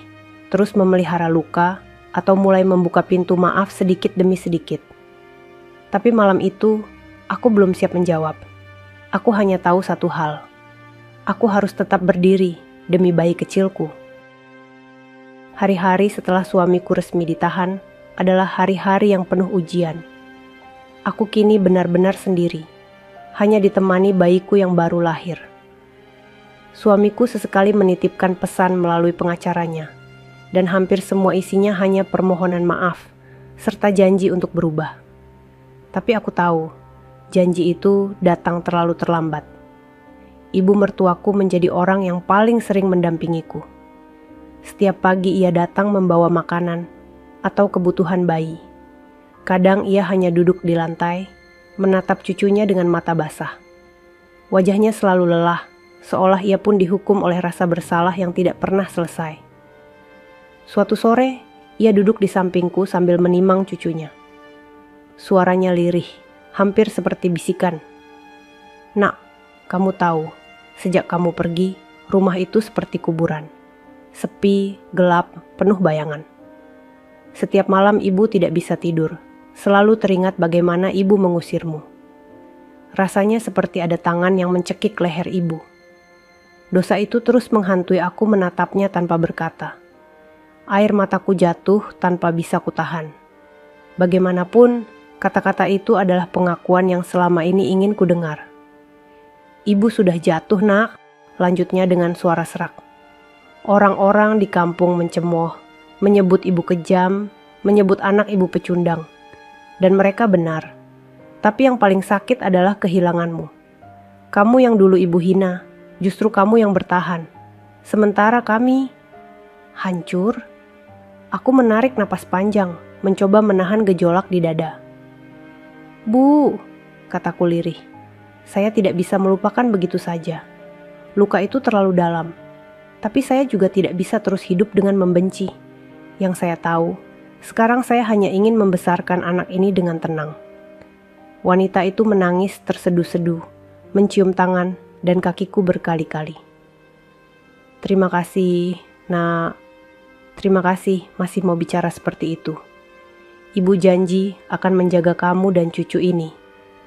terus memelihara luka atau mulai membuka pintu maaf sedikit demi sedikit. Tapi malam itu, aku belum siap menjawab. Aku hanya tahu satu hal. Aku harus tetap berdiri demi bayi kecilku. Hari-hari setelah suamiku resmi ditahan adalah hari-hari yang penuh ujian. Aku kini benar-benar sendiri, hanya ditemani bayiku yang baru lahir. Suamiku sesekali menitipkan pesan melalui pengacaranya, dan hampir semua isinya hanya permohonan maaf, serta janji untuk berubah. Tapi aku tahu, janji itu datang terlalu terlambat. Ibu mertuaku menjadi orang yang paling sering mendampingiku. Setiap pagi ia datang membawa makanan atau kebutuhan bayi. Kadang ia hanya duduk di lantai, menatap cucunya dengan mata basah. Wajahnya selalu lelah, seolah ia pun dihukum oleh rasa bersalah yang tidak pernah selesai. Suatu sore, ia duduk di sampingku sambil menimang cucunya. Suaranya lirih, hampir seperti bisikan. "Nak, kamu tahu, sejak kamu pergi, rumah itu seperti kuburan. Sepi, gelap, penuh bayangan. Setiap malam ibu tidak bisa tidur. Selalu teringat bagaimana ibu mengusirmu. Rasanya seperti ada tangan yang mencekik leher ibu. Dosa itu terus menghantui aku menatapnya tanpa berkata. Air mataku jatuh tanpa bisa kutahan. Bagaimanapun, kata-kata itu adalah pengakuan yang selama ini ingin kudengar. "Ibu sudah jatuh, Nak," lanjutnya dengan suara serak. Orang-orang di kampung mencemooh, menyebut ibu kejam, menyebut anak ibu pecundang. Dan mereka benar. Tapi yang paling sakit adalah kehilanganmu. Kamu yang dulu ibu hina, justru kamu yang bertahan. Sementara kami hancur. Aku menarik napas panjang, mencoba menahan gejolak di dada. "Bu," kataku lirih. Saya tidak bisa melupakan begitu saja. Luka itu terlalu dalam. Tapi saya juga tidak bisa terus hidup dengan membenci. Yang saya tahu, sekarang saya hanya ingin membesarkan anak ini dengan tenang. Wanita itu menangis terseduh-seduh, mencium tangan dan kakiku berkali-kali. "Terima kasih, Nak. Terima kasih masih mau bicara seperti itu. Ibu janji akan menjaga kamu dan cucu ini,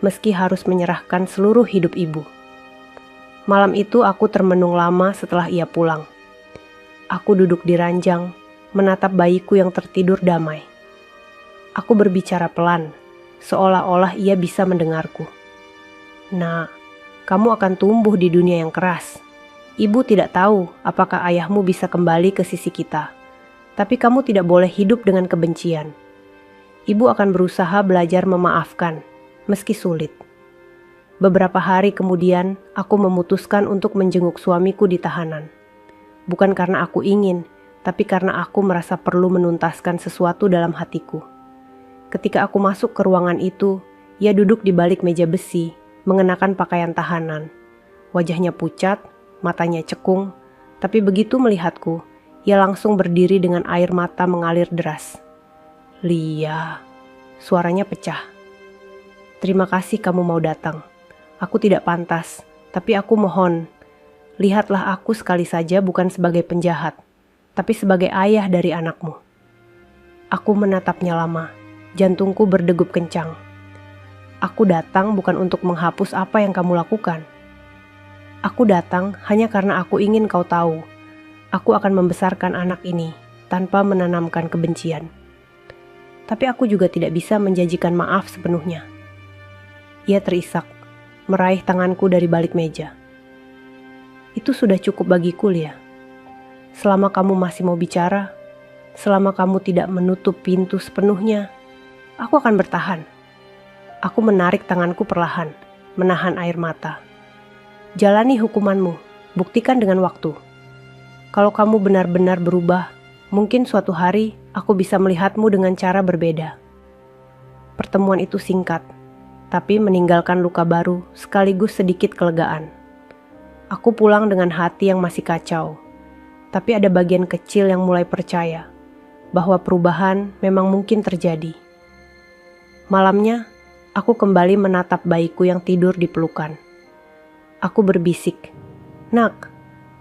meski harus menyerahkan seluruh hidup ibu." Malam itu aku termenung lama setelah ia pulang. Aku duduk di ranjang, menatap bayiku yang tertidur damai. Aku berbicara pelan, seolah-olah ia bisa mendengarku. "Nak, kamu akan tumbuh di dunia yang keras. Ibu tidak tahu apakah ayahmu bisa kembali ke sisi kita. Tapi kamu tidak boleh hidup dengan kebencian. Ibu akan berusaha belajar memaafkan, meski sulit." Beberapa hari kemudian, aku memutuskan untuk menjenguk suamiku di tahanan. Bukan karena aku ingin, tapi karena aku merasa perlu menuntaskan sesuatu dalam hatiku. Ketika aku masuk ke ruangan itu, ia duduk di balik meja besi, mengenakan pakaian tahanan. Wajahnya pucat, matanya cekung, tapi begitu melihatku, ia langsung berdiri dengan air mata mengalir deras. "Lia," suaranya pecah. "Terima kasih kamu mau datang. Aku tidak pantas, tapi aku mohon, lihatlah aku sekali saja bukan sebagai penjahat, tapi sebagai ayah dari anakmu." Aku menatapnya lama, jantungku berdegup kencang. "Aku datang bukan untuk menghapus apa yang kamu lakukan. Aku datang hanya karena aku ingin kau tahu, aku akan membesarkan anak ini tanpa menanamkan kebencian. Tapi aku juga tidak bisa menjanjikan maaf sepenuhnya." Ia terisak, meraih tanganku dari balik meja. "Itu sudah cukup bagiku, Lia. Selama kamu masih mau bicara, selama kamu tidak menutup pintu sepenuhnya, aku akan bertahan." Aku menarik tanganku perlahan, menahan air mata. "Jalani hukumanmu, buktikan dengan waktu. Kalau kamu benar-benar berubah, mungkin suatu hari aku bisa melihatmu dengan cara berbeda." Pertemuan itu singkat, tapi meninggalkan luka baru sekaligus sedikit kelegaan. Aku pulang dengan hati yang masih kacau, tapi ada bagian kecil yang mulai percaya bahwa perubahan memang mungkin terjadi. Malamnya, aku kembali menatap bayiku yang tidur di pelukan. Aku berbisik, "Nak,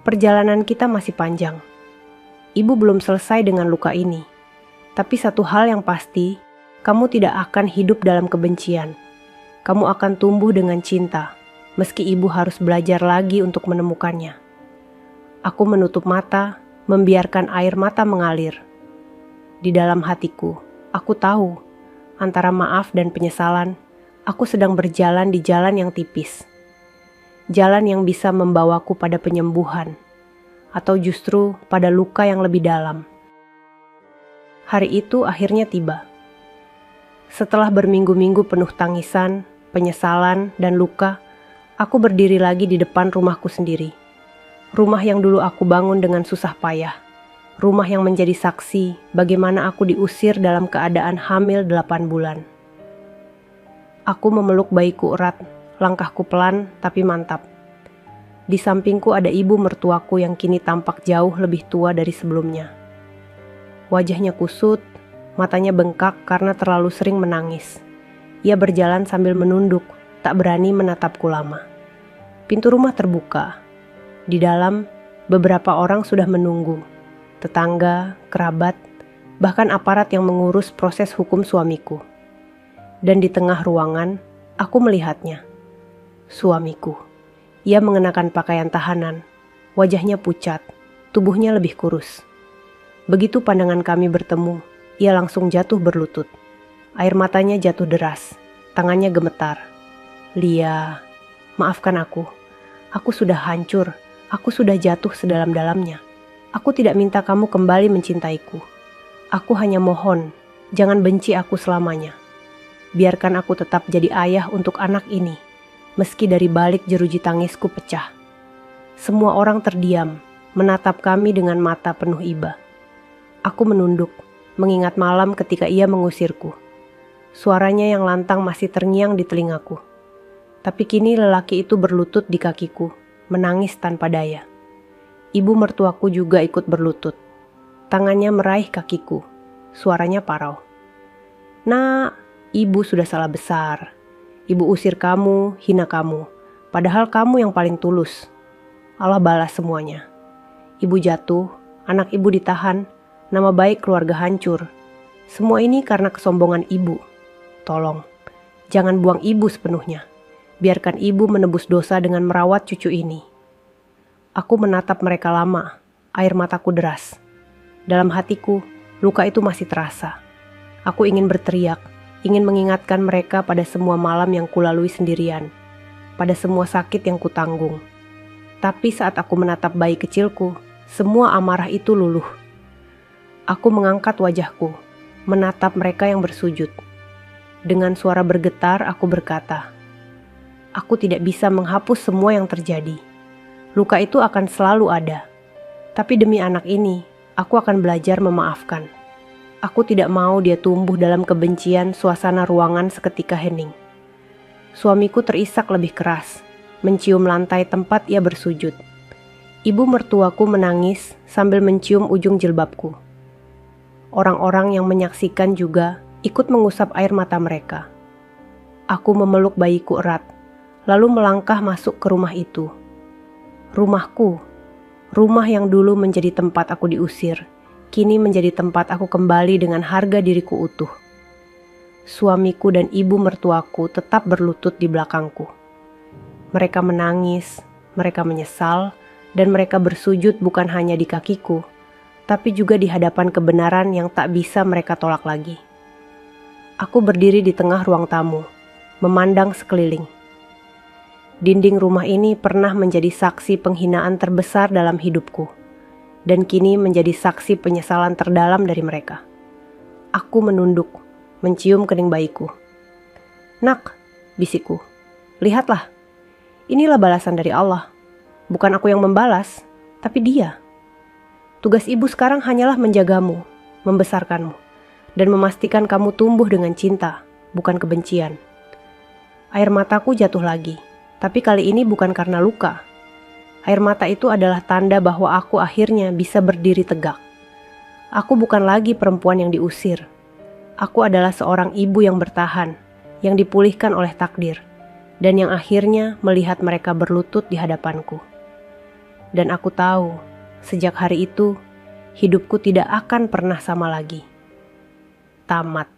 perjalanan kita masih panjang. Ibu belum selesai dengan luka ini. Tapi satu hal yang pasti, kamu tidak akan hidup dalam kebencian. Kamu akan tumbuh dengan cinta, meski ibu harus belajar lagi untuk menemukannya." Aku menutup mata, membiarkan air mata mengalir. Di dalam hatiku, aku tahu, antara maaf dan penyesalan, aku sedang berjalan di jalan yang tipis. Jalan yang bisa membawaku pada penyembuhan, atau justru pada luka yang lebih dalam. Hari itu akhirnya tiba. Setelah berminggu-minggu penuh tangisan, penyesalan, dan luka, aku berdiri lagi di depan rumahku sendiri. Rumah yang dulu aku bangun dengan susah payah. Rumah yang menjadi saksi bagaimana aku diusir dalam keadaan hamil 8 bulan. Aku memeluk bayiku erat, langkahku pelan tapi mantap. Di sampingku ada ibu mertuaku yang kini tampak jauh lebih tua dari sebelumnya. Wajahnya kusut, matanya bengkak karena terlalu sering menangis. Ia berjalan sambil menunduk, tak berani menatapku lama. Pintu rumah terbuka. Di dalam, beberapa orang sudah menunggu. Tetangga, kerabat, bahkan aparat yang mengurus proses hukum suamiku. Dan di tengah ruangan, aku melihatnya. Suamiku. Ia mengenakan pakaian tahanan. Wajahnya pucat, tubuhnya lebih kurus. Begitu pandangan kami bertemu, ia langsung jatuh berlutut. Air matanya jatuh deras, tangannya gemetar. "Lia, maafkan aku. Aku sudah hancur, aku sudah jatuh sedalam-dalamnya. Aku tidak minta kamu kembali mencintaiku. Aku hanya mohon, jangan benci aku selamanya. Biarkan aku tetap jadi ayah untuk anak ini, meski dari balik jeruji tangisku pecah." Semua orang terdiam, menatap kami dengan mata penuh iba. Aku menunduk, mengingat malam ketika ia mengusirku. Suaranya yang lantang masih terngiang di telingaku. Tapi kini lelaki itu berlutut di kakiku, menangis tanpa daya. Ibu mertuaku juga ikut berlutut. Tangannya meraih kakiku. Suaranya parau. "Nak, ibu sudah salah besar. Ibu usir kamu, hina kamu. Padahal kamu yang paling tulus." Allah balas semuanya. Ibu jatuh, anak ibu ditahan, nama baik keluarga hancur. Semua ini karena kesombongan ibu. Tolong, jangan buang ibu sepenuhnya. Biarkan ibu menebus dosa dengan merawat cucu ini. Aku menatap mereka lama, air mataku deras. Dalam hatiku, luka itu masih terasa. Aku ingin berteriak, ingin mengingatkan mereka pada semua malam yang kulalui sendirian, pada semua sakit yang kutanggung. Tapi saat aku menatap bayi kecilku, semua amarah itu luluh. Aku mengangkat wajahku, menatap mereka yang bersujud. Dengan suara bergetar, aku berkata, "Aku tidak bisa menghapus semua yang terjadi. Luka itu akan selalu ada. Tapi demi anak ini, aku akan belajar memaafkan. Aku tidak mau dia tumbuh dalam kebencian suasana ruangan seketika hening." Suamiku terisak lebih keras, mencium lantai tempat ia bersujud. Ibu mertuaku menangis sambil mencium ujung jilbabku. Orang-orang yang menyaksikan juga ikut mengusap air mata mereka. Aku memeluk bayiku erat, lalu melangkah masuk ke rumah itu. Rumahku, rumah yang dulu menjadi tempat aku diusir, kini menjadi tempat aku kembali dengan harga diriku utuh. Suamiku dan ibu mertuaku tetap berlutut di belakangku. Mereka menangis, mereka menyesal, dan mereka bersujud bukan hanya di kakiku, tapi juga di hadapan kebenaran yang tak bisa mereka tolak lagi. Aku berdiri di tengah ruang tamu, memandang sekeliling. Dinding rumah ini pernah menjadi saksi penghinaan terbesar dalam hidupku, dan kini menjadi saksi penyesalan terdalam dari mereka. Aku menunduk, mencium kening bayiku. "Nak," bisikku, "lihatlah. Inilah balasan dari Allah. Bukan aku yang membalas, tapi Dia. Tugas ibu sekarang hanyalah menjagamu, membesarkanmu, dan memastikan kamu tumbuh dengan cinta, bukan kebencian." Air mataku jatuh lagi, tapi kali ini bukan karena luka. Air mata itu adalah tanda bahwa aku akhirnya bisa berdiri tegak. Aku bukan lagi perempuan yang diusir. Aku adalah seorang ibu yang bertahan, yang dipulihkan oleh takdir, dan yang akhirnya melihat mereka berlutut di hadapanku. Dan aku tahu, sejak hari itu, hidupku tidak akan pernah sama lagi. Tamat.